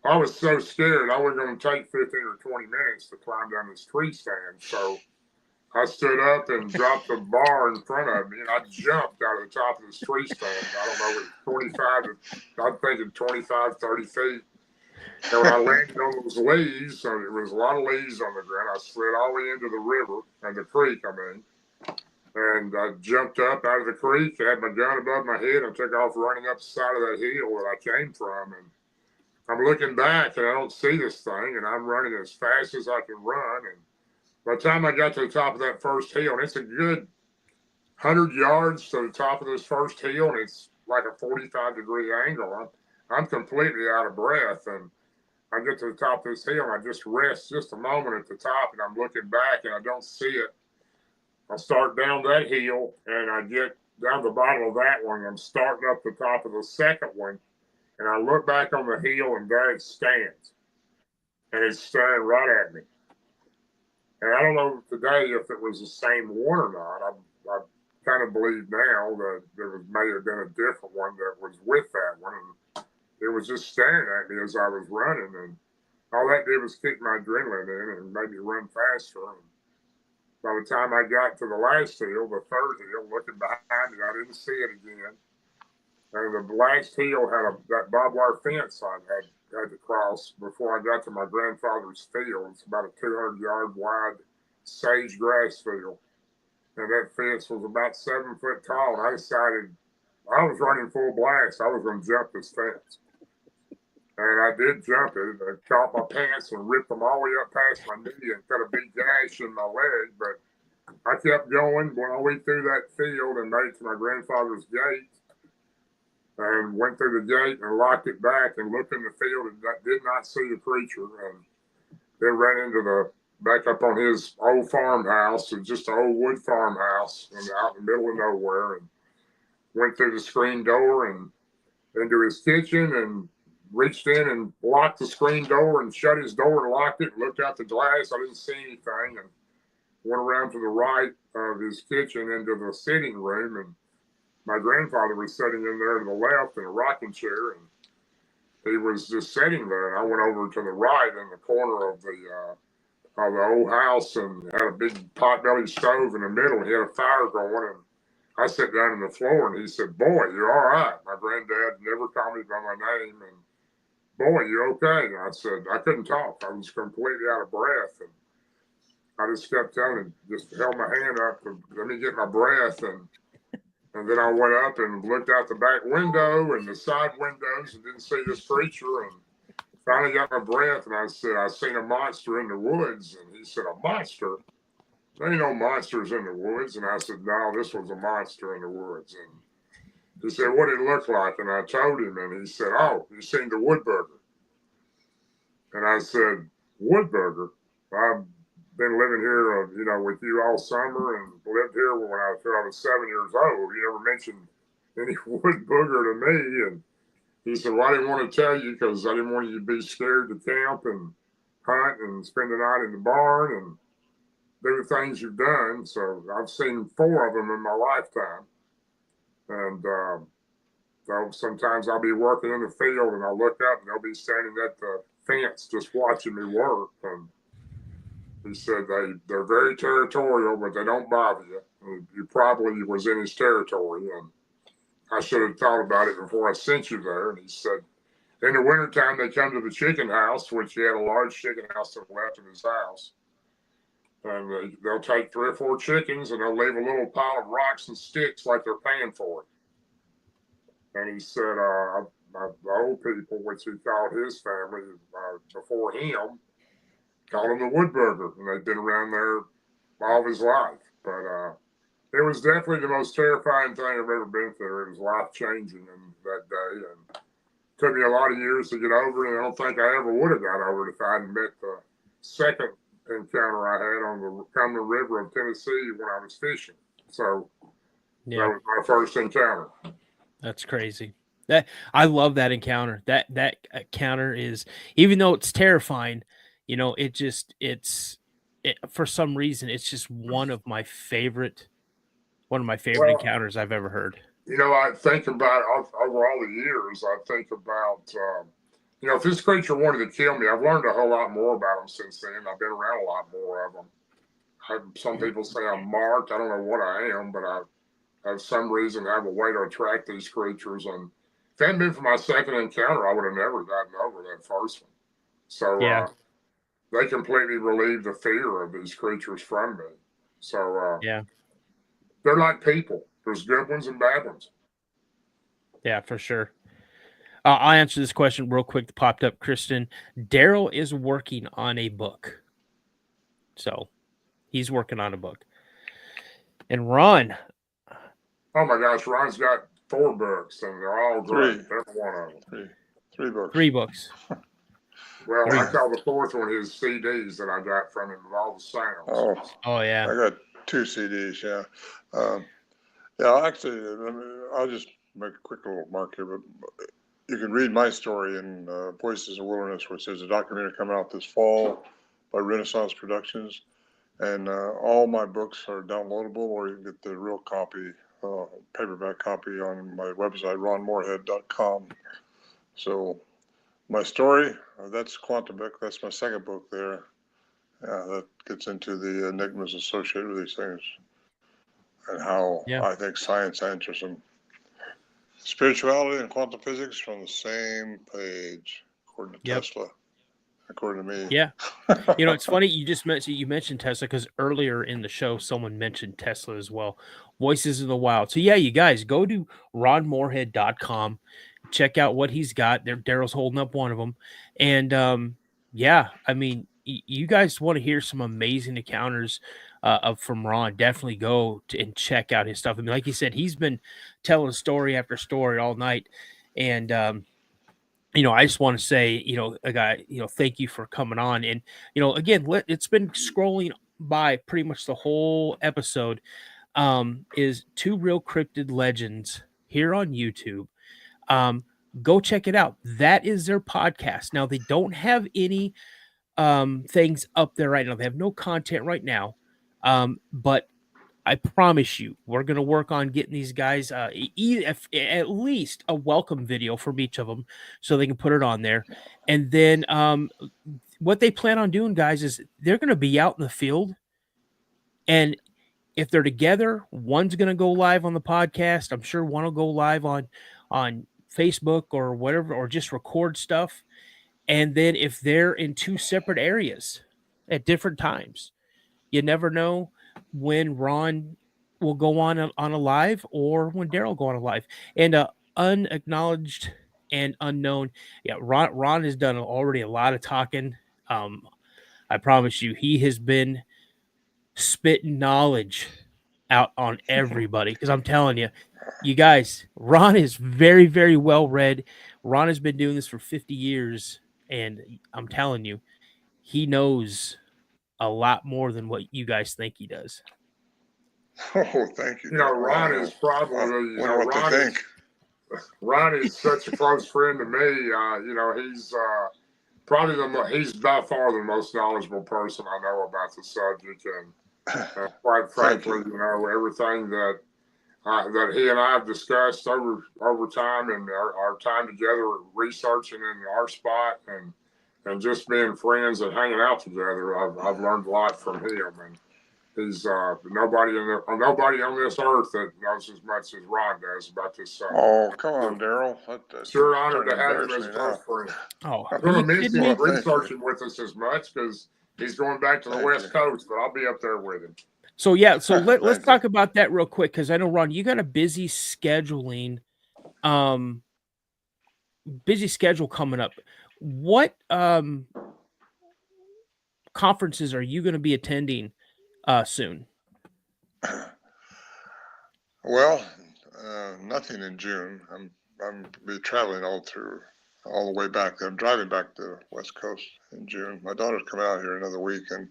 Speaker 5: I was so scared I wasn't going to take 15 or 20 minutes to climb down this tree stand. So I stood up and dropped the bar in front of me, and I jumped out of the top of this tree stand. I don't know, it was 25 to, I'm thinking 25, 30 feet. And when I landed on those leaves, so there was a lot of leaves on the ground, I slid all the way into the river, and the creek, I mean. And I jumped up out of the creek, had my gun above my head, and took off running up the side of that hill that I came from. And I'm looking back, and I don't see this thing, and I'm running as fast as I can run. And by the time I got to the top of that first hill, and it's a good 100 yards to the top of this first hill, and it's like a 45-degree angle. I'm completely out of breath, and I get to the top of this hill, and I just rest just a moment at the top, and I'm looking back, and I don't see it. I start down that hill, and I get down the bottom of that one, and I'm starting up the top of the second one, and I look back on the hill, and there it stands, and it's staring right at me. And I don't know today if it was the same one or not. I kind of believe now that there may have been a different one that was with that one, and it was just staring at me as I was running, and all that did was kick my adrenaline in and made me run faster. And by the time I got to the last hill, the third hill, looking behind it, I didn't see it again. And the last hill had that barbed wire fence I had to cross before I got to my grandfather's field. It's about a 200-yard wide sage grass field. And that fence was about 7 foot tall. And I decided I was running full blast. I was going to jump this fence. And I did jump it. I caught my pants and ripped them all the way up past my knee and cut a big gash in my leg. But I kept going, went all the way through that field and made it to my grandfather's gate. And went through the gate and locked it back and looked in the field and did not see the creature. And then ran into back up on his old farmhouse. It was just an old wood farmhouse out in the middle of nowhere. And went through the screen door and into his kitchen and reached in and locked the screen door and shut his door and locked it and looked out the glass. I didn't see anything and went around to the right of his kitchen into the sitting room, and my grandfather was sitting in there to the left in a rocking chair, and he was just sitting there. And I went over to the right in the corner of the old house and had a big potbelly stove in the middle. He had a fire going, and I sat down on the floor, and he said, "Boy, you're all right." My granddad never called me by my name, and "Boy, you okay?" And I said, I couldn't talk. I was completely out of breath. And I just kept telling him, just held my hand up to let me get my breath. And then I went up and looked out the back window and the side windows and didn't see this creature. And finally got my breath. And I said, "I seen a monster in the woods." And he said, "A monster? There ain't no monsters in the woods." And I said, "No, this was a monster in the woods." And he said, "What did it look like?" And I told him, and he said, "Oh, you seen the woodburger?" And I said, "Woodburger? I've been living here, with you all summer and lived here until I was 7 years old. You never mentioned any wood booger to me." And he said, "Well, I didn't want to tell you because I didn't want you to be scared to camp and hunt and spend the night in the barn and do the things you've done." So I've seen 4 of them in my lifetime. And so sometimes I'll be working in the field and I'll look up and they'll be standing at the fence just watching me work. And he said they're very territorial, but they don't bother you. And you probably was in his territory, and I should have thought about it before I sent you there. And he said, in the wintertime, they come to the chicken house, which he had a large chicken house to the left of his house. And they'll take 3 or 4 chickens and they'll leave a little pile of rocks and sticks like they're paying for it. And he said, the old people, which he called his family before him, called him the woodburger. And they'd been around there all of his life. But it was definitely the most terrifying thing I've ever been through. It was life-changing in that day. And it took me a lot of years to get over it. And I don't think I ever would have got over it if I hadn't met the second encounter I had on the Cumberland River of Tennessee when I was fishing. So that was my first encounter.
Speaker 3: That's crazy. I love that encounter. That encounter is, even though it's terrifying, it's for some reason it's just one of my favorite encounters I've ever heard.
Speaker 5: I think about over all the years. I think about if this creature wanted to kill me, I've learned a whole lot more about them since then. I've been around a lot more of them. some people say I'm marked. I don't know what I am, but I have some reason have a way to attract these creatures. And if it hadn't been for my second encounter, I would have never gotten over that first one. So
Speaker 3: Yeah.
Speaker 5: they completely relieve the fear of these creatures from me. So
Speaker 3: Yeah.
Speaker 5: they're like people. There's good ones and bad ones.
Speaker 3: Yeah, for sure. I'll answer this question real quick that popped up. Kristen, Darrell is working on a book. So he's working on a book. And Ron.
Speaker 5: Oh my gosh, Ron's got 4 books and they're all great.
Speaker 4: Three.
Speaker 5: Every one of them.
Speaker 4: Three books.
Speaker 3: 3 books.
Speaker 5: Well,
Speaker 3: 3.
Speaker 5: I call the 4th one his CDs that I got from him with all the sounds.
Speaker 3: Oh yeah.
Speaker 4: I got 2 CDs, yeah. Yeah, actually, I'll just make a quick little mark here, but you can read my story in Voices of Wilderness, which is a documentary coming out this fall by Renaissance Productions. And all my books are downloadable, or you can get the real copy, paperback copy on my website, ronmorehead.com. So my story, that's Quantum Book. That's my second book there. That gets into the enigmas associated with these things and how I think science answers them. Spirituality and quantum physics from the same page, according to Tesla, according to me.
Speaker 3: Yeah. You know, it's funny you mentioned Tesla because earlier in the show someone mentioned Tesla as well. Voices of the Wild. So yeah, you guys go to ronmorehead.com, check out what he's got. Darrell's holding up one of them. And yeah, I mean, you guys want to hear some amazing encounters from Ron, definitely go and check out his stuff. I mean, like you said, he's been telling story after story all night. And you know, I just want to say, you know, a guy, you know, thank you for coming on. And, you know, again, it's been scrolling by pretty much the whole episode. Is Two Real Cryptid Legends here on YouTube. Go check it out. That is their podcast. Now, they don't have any things up there right now. They have no content right now. But I promise you, we're going to work on getting these guys at least a welcome video from each of them so they can put it on there. And then what they plan on doing, guys, is they're going to be out in the field. And if they're together, one's going to go live on the podcast. I'm sure one will go live on Facebook or whatever, or just record stuff. And then if they're in 2 separate areas at different times, you never know when Ron will go on a live or when Darrell will go on a live. And unacknowledged and unknown. Yeah, Ron has done already a lot of talking. I promise you, he has been spitting knowledge out on everybody because I'm telling you, you guys, Ron is very, very well read. Ron has been doing this for 50 years, and I'm telling you, he knows a lot more than what you guys think he does.
Speaker 4: Oh, thank you.
Speaker 5: You know, Ron is probably, Ron is such a close friend to me. You know, he's probably he's by far the most knowledgeable person I know about the subject. And quite frankly, you know, everything that he and I have discussed over time and our time together researching in our spot and just being friends and hanging out together, I've learned a lot from him. And he's nobody on this earth that knows as much as Ron does about this subject.
Speaker 4: Oh, come on, Darrell.
Speaker 5: Sure honored to have him as a close friend.
Speaker 3: Oh,
Speaker 5: I'm going to miss him researching with us as much because he's going back to the West Coast, but I'll be up there with him.
Speaker 3: So yeah, so let's talk about that real quick because I know, Ron, you got a busy scheduling, busy schedule coming up. What conferences are you going to be attending soon?
Speaker 4: Well, nothing in June. I'm be traveling all the way back. I'm driving back to the West Coast in June. My daughter's coming out here another week, and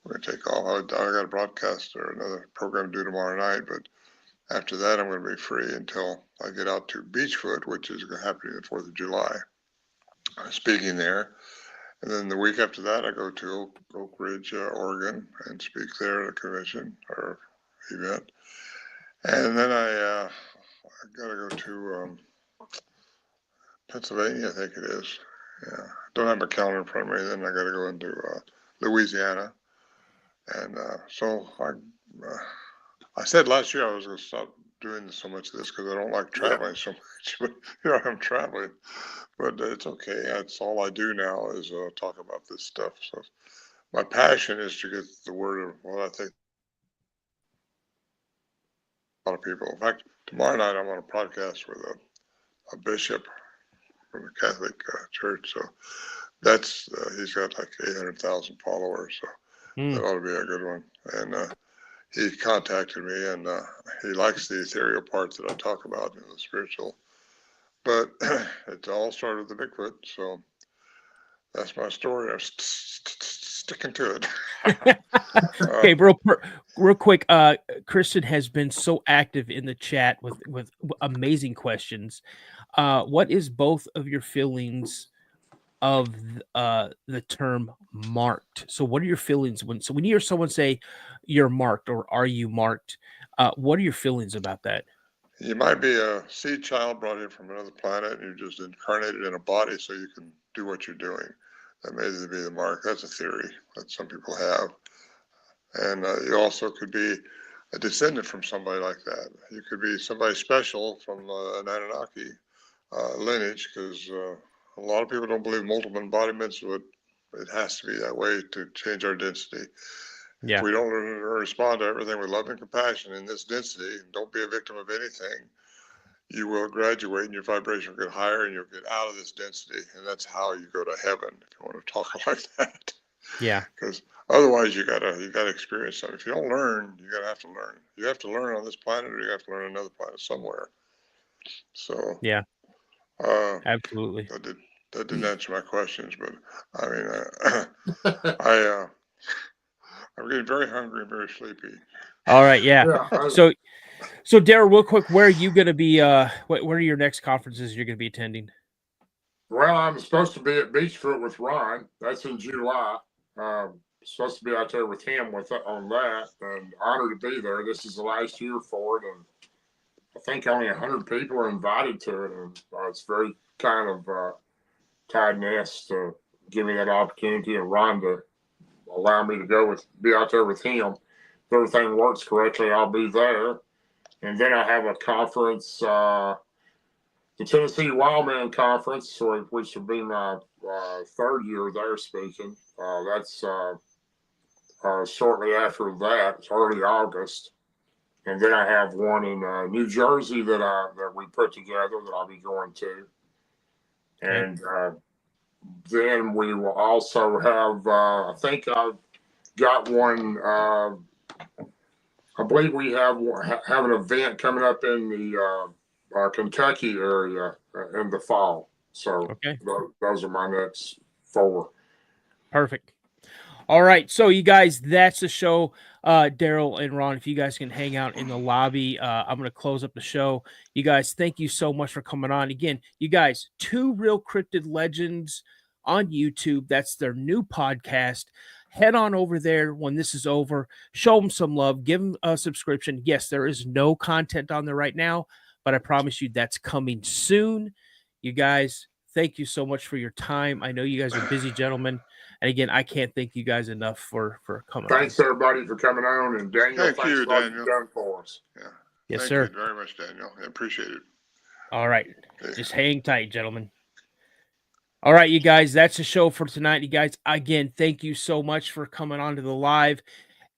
Speaker 4: we're gonna take off. I got a broadcast or another program due tomorrow night, but after that, I'm going to be free until I get out to Beachfoot, which is happening the 4th of July. I'm speaking there. And then the week after that, I go to Oak Ridge, Oregon, and speak there at a convention or event. And then I got to go to Pennsylvania, I think it is. Yeah, don't have my calendar in front of me. Then I got to go into Louisiana. And so I said last year I was going to stop doing so much of this because I don't like traveling so much. But here I am traveling. But it's okay. That's all I do now is talk about this stuff. So my passion is to get the word of what I think a lot of people. In fact, tomorrow night I'm on a podcast with a bishop from the Catholic Church. So that's he's got like 800,000 followers. So that ought to be a good one. And he contacted me, and he likes the ethereal parts that I talk about in the spiritual. But it all started with the Bigfoot, so that's my story. I'm sticking to it.
Speaker 3: Okay, real quick. Christian has been so active in the chat with amazing questions. What is both of your feelings of the term marked? So, what are your feelings when you hear someone say you're marked or are you marked? What are your feelings about that?
Speaker 4: You might be a seed child brought in from another planet, and you're just incarnated in a body so you can do what you're doing. That may be the mark. That's a theory that some people have. And you also could be a descendant from somebody like that. You could be somebody special from an Anunnaki lineage, because a lot of people don't believe multiple embodiments, but it has to be that way to change our density.
Speaker 3: Yeah.
Speaker 4: If we don't respond to everything with love and compassion in this density, and don't be a victim of anything, you will graduate and your vibration will get higher and you'll get out of this density. And that's how you go to heaven, if you want to talk like that.
Speaker 3: Yeah.
Speaker 4: Because otherwise you gotta experience something. If you don't learn, have to learn. You have to learn on this planet, or you have to learn on another planet somewhere. So
Speaker 3: yeah. Absolutely.
Speaker 4: That didn't answer my questions, but I mean, I'm getting very hungry and very sleepy.
Speaker 3: All right, yeah. So Darrell, real quick, where are you going to be? What are your next conferences you're going to be attending?
Speaker 5: Well, I'm supposed to be at Beachfoot with Ron. That's in July. Supposed to be out there with him on that, and honored to be there. This is the last year for it, and I think only 100 people are invited to it, and it's very kind of kindness to give me that opportunity, and Ron to allow me to be out there with him. If everything works correctly, I'll be there. And then I have a conference, the Tennessee Wildman Conference, which will be my third year there speaking. That's shortly after that. It's early August. And then I have one in New Jersey that we put together that I'll be going to. And then we will also have, I think I've got one, I believe we have an event coming up in the Kentucky area in the fall. So those are my next 4.
Speaker 3: Perfect. All right. So you guys, that's the show. Darrell and Ron, if you guys can hang out in the lobby, I'm going to close up the show. You guys, thank you so much for coming on. Again, you guys, 2 Real Cryptid Legends on YouTube. That's their new podcast. Head on over there when this is over. Show them some love. Give them a subscription. Yes, there is no content on there right now, but I promise you that's coming soon. You guys, thank you so much for your time. I know you guys are busy gentlemen. And again, I can't thank you guys enough for coming
Speaker 5: Thanks, everybody, for coming on. And Daniel, thanks for what you've done for us.
Speaker 4: Yeah.
Speaker 3: Yes,
Speaker 4: thank
Speaker 3: sir.
Speaker 4: You very much, Daniel. I appreciate it.
Speaker 3: All right. Just hang tight, gentlemen. All right, you guys, that's the show for tonight. You guys, again, thank you so much for coming on to the live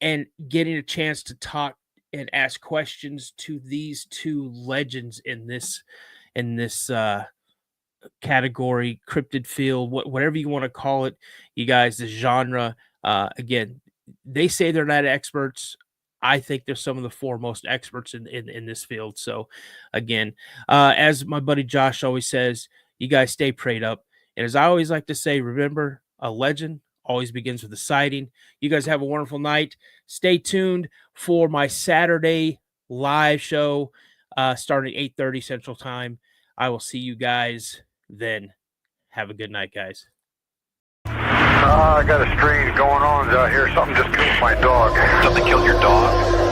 Speaker 3: and getting a chance to talk and ask questions to these 2 legends in this category, cryptid field, whatever you want to call it. You guys, the genre, again, they say they're not experts. I think they're some of the foremost experts in this field. So again, as my buddy Josh always says, you guys stay prayed up. And as I always like to say, remember, a legend always begins with a sighting. You guys have a wonderful night. Stay tuned for my Saturday live show starting at 8:30 Central Time. I will see you guys then. Have a good night, guys.
Speaker 1: I got a strange going on out here. Something just killed my dog.
Speaker 6: Something killed your dog?